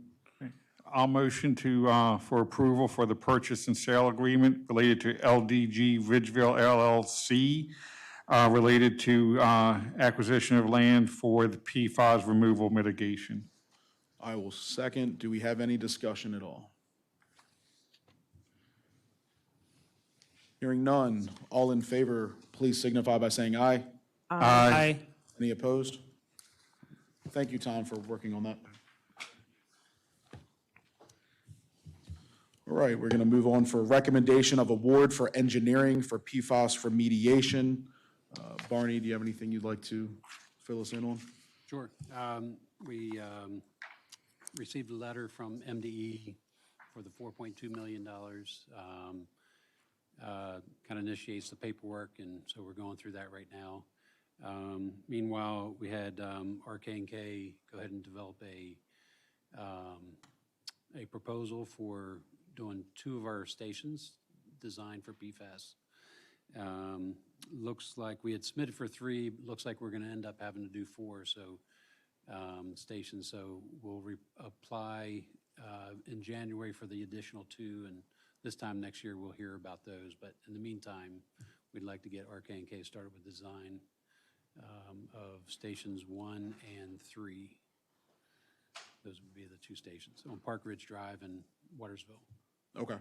I'll motion for approval for the purchase and sale agreement related to LDG Ridgeville LLC, related to acquisition of land for the PFAS removal mitigation. I will second. Do we have any discussion at all? Hearing none. All in favor, please signify by saying aye. Aye. Any opposed? Thank you, Tom, for working on that. All right, we're going to move on for recommendation of award for engineering for PFAS remediation. Barney, do you have anything you'd like to fill us in on? Sure. We received a letter from MDE for the $4.2 million. Kind of initiates the paperwork, and so we're going through that right now. Meanwhile, we had RK&K go ahead and develop a proposal for doing 2 of our stations designed for PFAS. Looks like we had submitted for 3, looks like we're going to end up having to do 4 stations. So we'll apply in January for the additional 2, and this time next year we'll hear about those. But in the meantime, we'd like to get RK&K started with design of stations 1 and 3. Those would be the 2 stations on Park Ridge Drive and Watersville. Okay.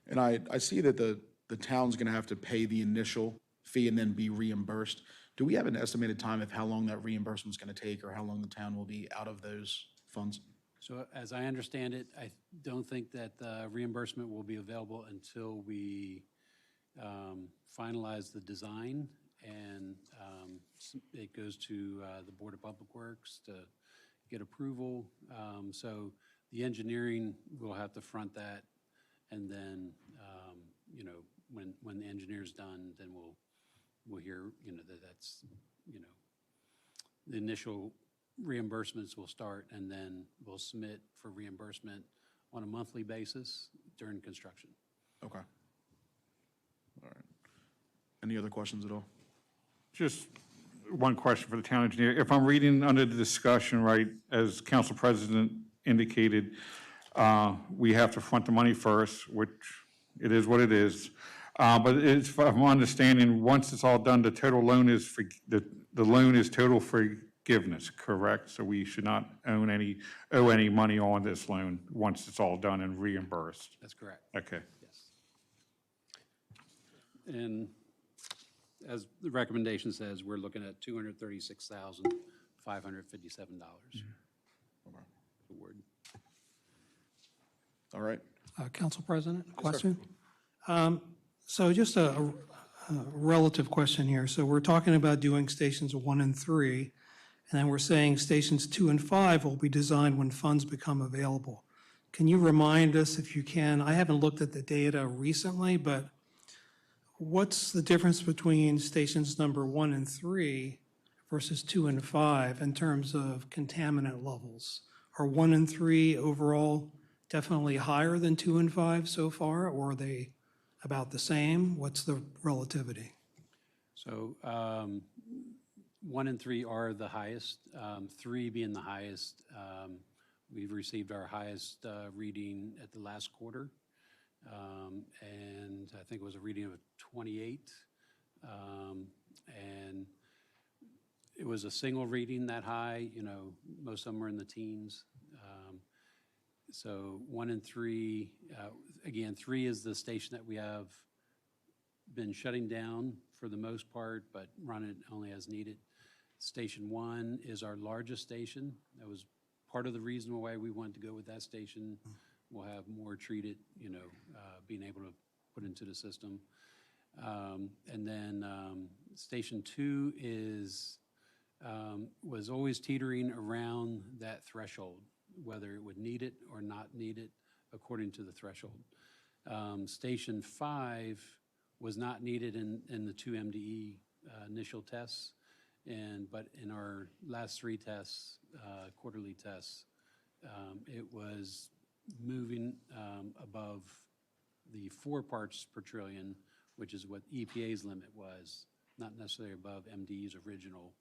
And I see that the town's going to have to pay the initial fee and then be reimbursed. Do we have an estimated time of how long that reimbursement's going to take or how long the town will be out of those funds? So as I understand it, I don't think that the reimbursement will be available until we finalize the design and it goes to the Board of Public Works to get approval. So The engineering, we'll have to front that, and then, you know, when the engineer's done, then we'll hear, you know, that's, you know, the initial reimbursements will start, and then we'll submit for reimbursement on a monthly basis during construction. Okay. All right. Any other questions at all? Just one question for the town engineer. If I'm reading under the discussion, right, as Council President indicated, we have to front the money first, which it is what it is. But it's, from my understanding, once it's all done, the total loan is, the loan is total forgiveness, correct? So we should not owe any money on this loan once it's all done and reimbursed? That's correct. Okay. Yes. And as the recommendation says, we're looking at $236,557 award. All right. Council President, question? So just a relative question here. So we're talking about doing stations 1 and 3, and then we're saying stations 2 and 5 will be designed when funds become available. Can you remind us, if you can, I haven't looked at the data recently, but what's the difference between stations number 1 and 3 versus 2 and 5 in terms of contaminant levels? Are 1 and 3 overall definitely higher than 2 and 5 so far, or are they about the same? What's the relativity? So 1 and 3 are the highest, 3 being the highest. We've received our highest reading at the last quarter, and I think it was a reading of 28. And it was a single reading that high, you know, most of them are in the teens. So 1 and 3, again, 3 is the station that we have been shutting down for the most part, but run it only as needed. Station 1 is our largest station. That was part of the reason why we wanted to go with that station. We'll have more treated, you know, being able to put into the system. And then Station 2 is, was always teetering around that threshold, whether it would need it or not need it according to the threshold. Station 5 was not needed in the 2 MDE initial tests, but in our last 3 tests, quarterly tests, it was moving above the 4 parts per trillion, which is what EPA's limit was, not necessarily above MDE's original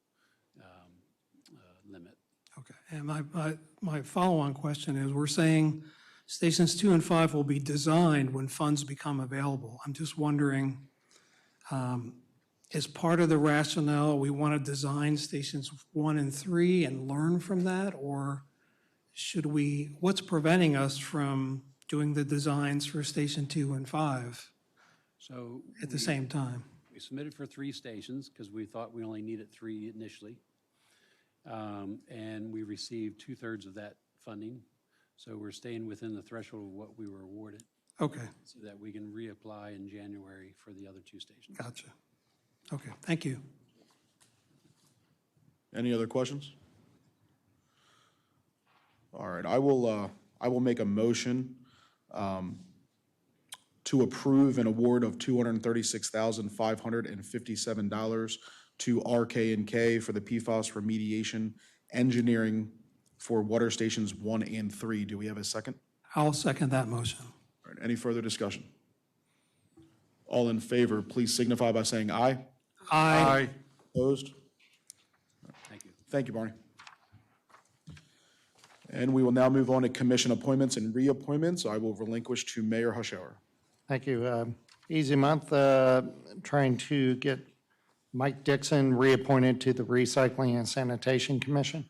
limit. Okay, and my follow-on question is, we're saying stations 2 and 5 will be designed when funds become available. I'm just wondering, is part of the rationale we want to design stations 1 and 3 and learn from that, or should we, what's preventing us from doing the designs for station 2 and 5 So at the same time? We submitted for 3 stations because we thought we only needed 3 initially. And we received 2/3 of that funding. So we're staying within the threshold of what we were awarded. Okay, So that we can reapply in January for the other 2 stations. gotcha. Okay, thank you. Any other questions? All right, I will make a motion to approve an award of $236,557 to RK&K for the PFAS remediation engineering for water stations 1 and 3. Do we have a second? I'll second that motion. All right, any further discussion? All in favor, please signify by saying aye. Aye. Opposed? Thank you. Thank you, Barney. And we will now move on to commission appointments and reappointments. I will relinquish to Mayor Hushhour. Thank you. Easy month, trying to get Mike Dixon reappointed to the Recycling and Sanitation Commission.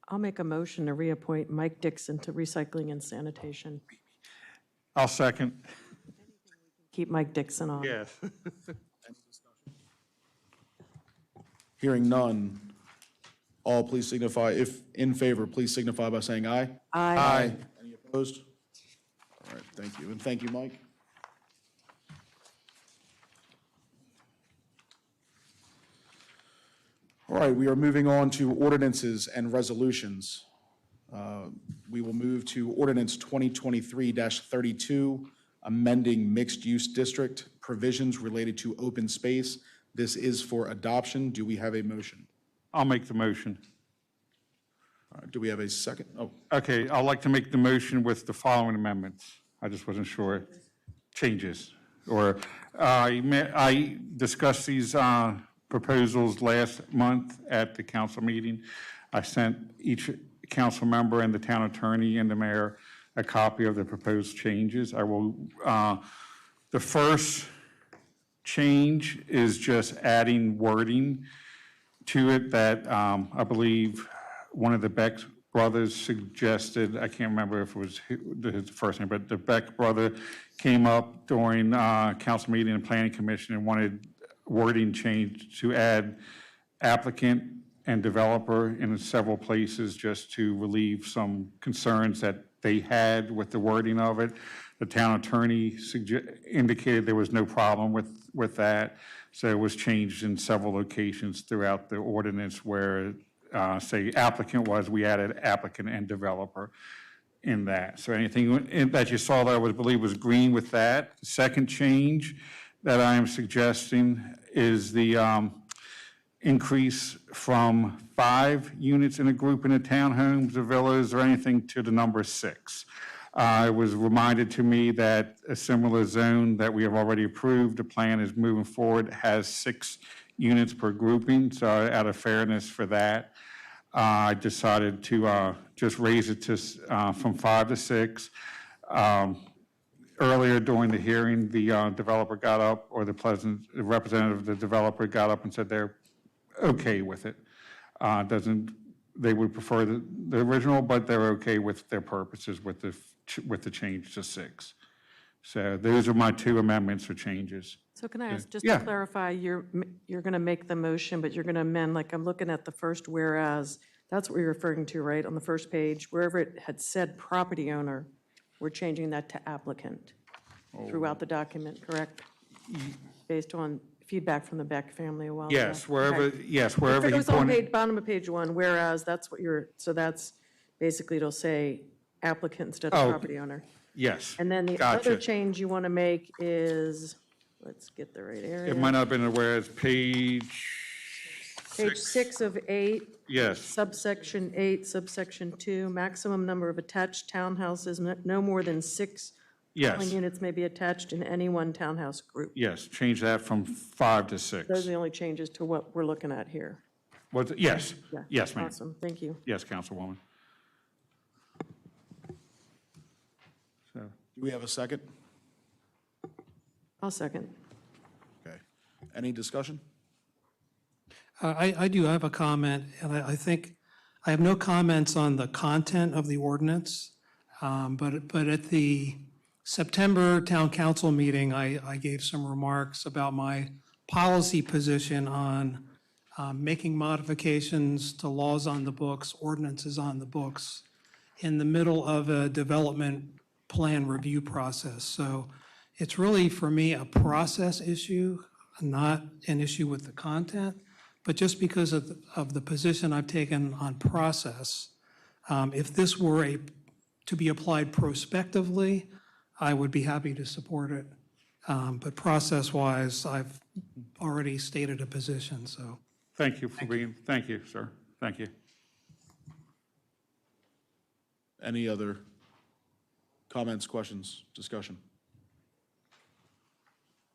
I'll make a motion to reappoint Mike Dixon to Recycling and Sanitation. I'll second. Keep Mike Dixon on. Yes. Hearing none, all please signify, if in favor, please signify by saying aye. Aye. Any opposed? All right, thank you, and thank you, Mike. All right, we are moving on to ordinances and resolutions. We will move to ordinance 2023-32, amending mixed-use district provisions related to open space. This is for adoption. Do we have a motion? I'll make the motion. All right, do we have a second? Oh, Okay, I'd like to make the motion with the following amendments. I just wasn't sure. Changes. Or I discussed these proposals last month at the council meeting. I sent each council member and the town attorney and the mayor a copy of the proposed changes. The first change is just adding wording to it that I believe one of the Beck brothers suggested. I can't remember if it was his first name, but the Beck brother came up during council meeting and planning commission and wanted wording changed to add applicant and developer in several places just to relieve some concerns that they had with the wording of it. The town attorney indicated there was no problem with that. So it was changed in several locations throughout the ordinance where, say, applicant was, we added applicant and developer in that. So anything that you saw that I believe was green with that. The second change that I am suggesting is the increase from 5 units in a group in the townhomes or villas or anything to the number 6. It was reminded to me that a similar zone that we have already approved, the plan is moving forward, has 6 units per grouping. So out of fairness for that, I decided to just raise it to from 5 to 6. Earlier during the hearing, the developer got up, or the representative of the developer got up and said they're okay with it. They would prefer the original, but they're okay with their purposes with the change to 6. So those are my 2 amendments or changes. So can I ask, just Yeah. to clarify, you're going to make the motion, but you're going to amend, like I'm looking at the first whereas, that's what you're referring to, right, on the first page, wherever it had said property owner, we're changing that to applicant throughout the document, correct? Based on feedback from the Beck family a while ago. Yes, wherever, Okay. wherever It he was on pointed. bottom of page 1, whereas, that's what so that's, basically it'll say applicant instead Oh. of property owner. Yes, And then the gotcha. other change you want to make is, let's get the right area. It might not have been aware, it's page Page 6 of 8. Yes. Subsection 8, subsection 2, maximum number of attached townhouses, no more than 6 Yes. dwelling units may be attached in any one townhouse group. Yes, change that from 5 to 6. Those are the only changes to what we're looking at here. Yes, Yeah. yes, ma'am. Awesome, thank you. Yes, Councilwoman. So, do we have a second? I'll second. Okay. Any discussion? I do have a comment, and I think, I have no comments on the content of the ordinance, but at the September Town Council meeting, I gave some remarks about my policy position on making modifications to laws on the books, ordinances on the books, in the middle of a development plan review process. So it's really, for me, a process issue, not an issue with the content. But just because of the position I've taken on process, if this were to be applied prospectively, I would be happy to support it. But process-wise, I've already stated a position, so. thank you, thank you, sir. Thank you. Any other comments, questions, discussion?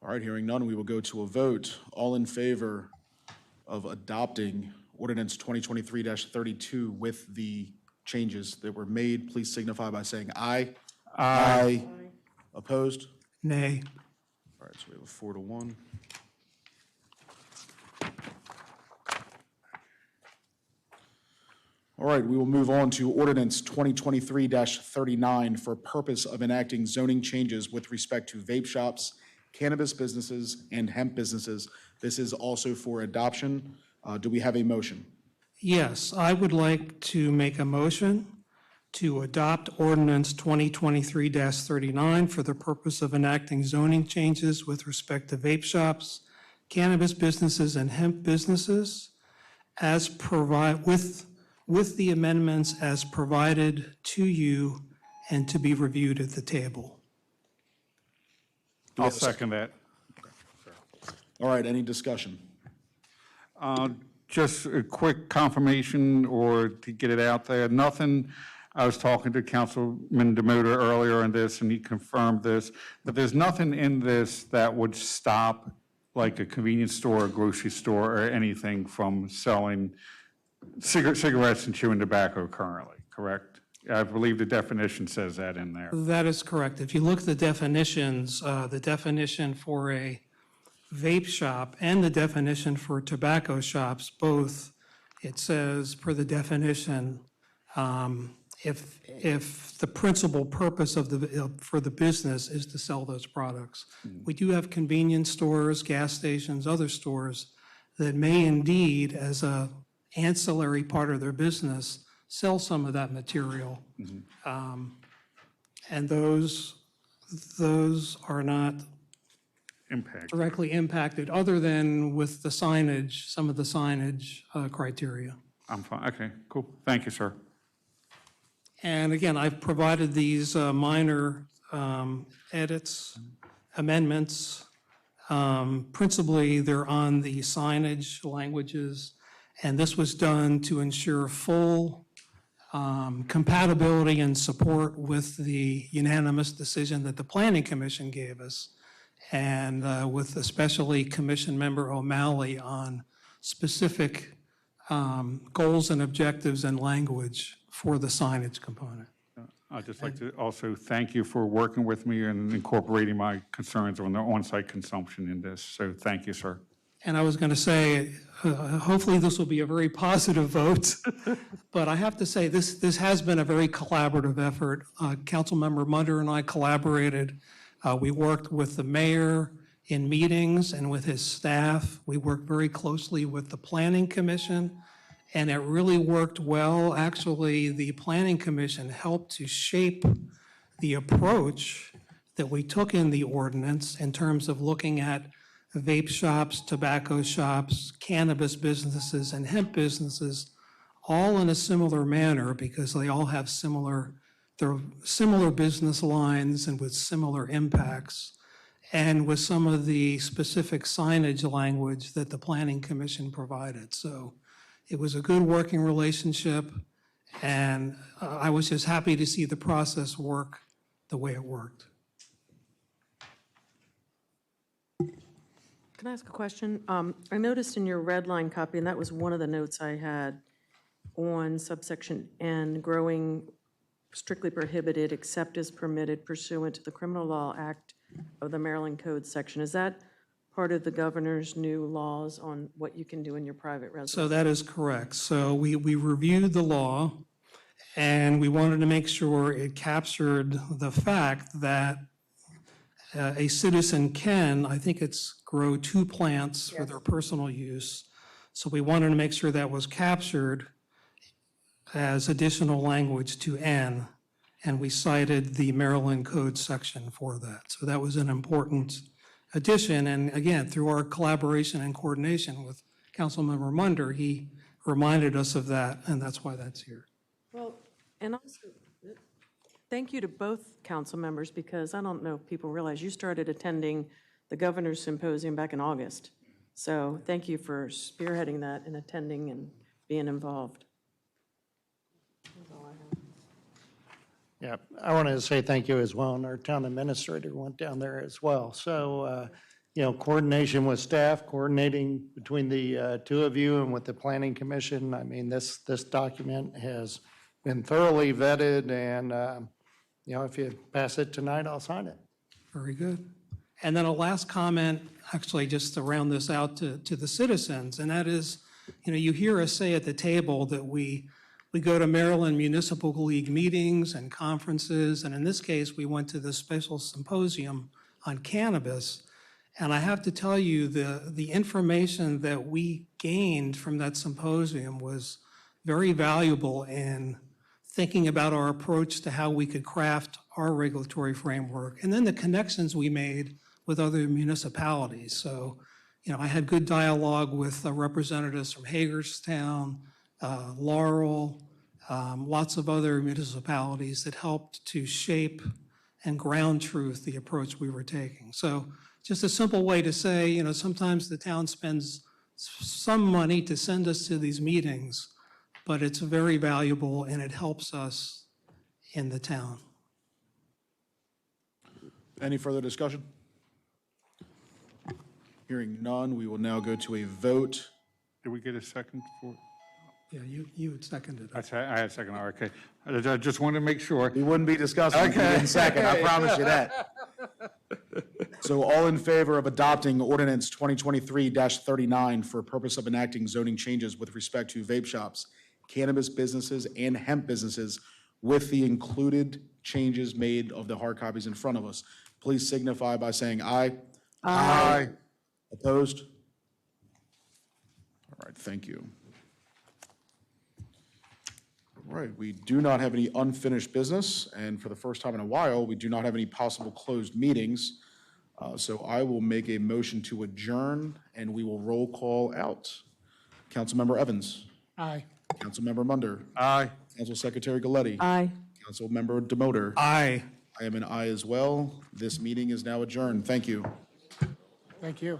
All right, hearing none, we will go to a vote. All in favor of adopting ordinance 2023-32 with the changes that were made, please signify by saying aye. Aye. Opposed? Nay. All right, so we have a 4 to 1. All right, we will move on to ordinance 2023-39 for purpose of enacting zoning changes with respect to vape shops, cannabis businesses, and hemp businesses. This is also for adoption. Do we have a motion? Yes, I would like to make a motion to adopt ordinance 2023-39 for the purpose of enacting zoning changes with respect to vape shops, cannabis businesses, and hemp businesses as with the amendments as provided to you and to be reviewed at the table. I'll second that. All right, any discussion? Just a quick confirmation or to get it out there, nothing, I was talking to Councilman Demuda earlier on this, and he confirmed this, but there's nothing in this that would stop like a convenience store, a grocery store, or anything from selling cigarettes and chewing tobacco currently, correct? I believe the definition says that in there. That is correct. If you look at the definitions, the definition for a vape shop and the definition for tobacco shops, both, it says per the definition, if the principal purpose of for the business is to sell those products. We do have convenience stores, gas stations, other stores that may indeed, as a ancillary part of their business, sell some of that material. And those are not directly impacted, other than with the signage, some of the signage criteria. I'm fine, okay, cool, thank you, sir. And again, I've provided these minor edits, amendments. Principally, they're on the signage languages, and this was done to ensure full compatibility and support with the unanimous decision that the Planning Commission gave us, and with especially Commission Member O'Malley on specific goals and objectives and language for the signage component. I'd just like to also thank you for working with me and incorporating my concerns on the on-site consumption in this, so thank you, sir. And I was going to say, hopefully this will be a very positive vote, but I have to say, this has been a very collaborative effort. Councilmember Munder and I collaborated. We worked with the mayor in meetings and with his staff. We worked very closely with the Planning Commission, and it really worked well. Actually, the Planning Commission helped to shape the approach that we took in the ordinance in terms of looking at vape shops, tobacco shops, cannabis businesses, and hemp businesses, all in a similar manner because they all have similar business lines and with similar impacts, and with some of the specific signage language that the Planning Commission provided. So it was a good working relationship, and I was just happy to see the process work the way it worked. Can I ask a question? I noticed in your red line copy, and that was one of the notes I had on subsection N, growing strictly prohibited except as permitted pursuant to the Criminal Law Act of the Maryland Code section. Is that part of the governor's new laws on what you can do in your private residence? So that is correct. So we reviewed the law, and we wanted to make sure it captured the fact that a citizen can, I think it's grow 2 plants for their personal use. So we wanted to make sure that was captured as additional language to N, and we cited the Maryland Code section for that. So that was an important addition, and again, through our collaboration and coordination with Councilmember Munder, he reminded us of that, and that's why that's here. Well, and also, thank you to both council members, because I don't know if people realize you started attending the governor's symposium back in August. So thank you for spearheading that and attending and being involved. Yeah, I wanted to say thank you as well, and our town administrator went down there as well. So, coordination with staff, coordinating between the two of you and with the Planning Commission. I mean, this document has been thoroughly vetted, and, if you pass it tonight, I'll sign it. Very good. And then a last comment, actually, just to round this out to the citizens, and that is, you hear us say at the table that we go to Maryland Municipal League meetings and conferences, and in this case, we went to the special symposium on cannabis. And I have to tell you, the information that we gained from that symposium was very valuable in thinking about our approach to how we could craft our regulatory framework, and then the connections we made with other municipalities. So, I had good dialogue with representatives from Hagerstown, Laurel, lots of other municipalities that helped to shape and ground truth the approach we were taking. So just a simple way to say, you know, sometimes the town spends some money to send us to these meetings, but it's very valuable and it helps us in the town. Any further discussion? Hearing none, we will now go to a vote. Did we get a second for? Yeah, you had seconded it. I had a second, okay. I just wanted to make sure. We wouldn't be discussing if you didn't second, I promise you that. So all in favor of adopting ordinance 2023-39 for purpose of enacting zoning changes with respect to vape shops, cannabis businesses, and hemp businesses with the included changes made of the hard copies in front of us, please signify by saying aye. Aye. Opposed? All right, thank you. All right, we do not have any unfinished business, and for the first time in a while, we do not have any possible closed meetings. So I will make a motion to adjourn, and we will roll call out. Councilmember Evans. Aye. Councilmember Munder. Aye. Council Secretary Galletti. Aye. Councilmember Demoter. Aye. I am an aye as well. This meeting is now adjourned. Thank you. Thank you.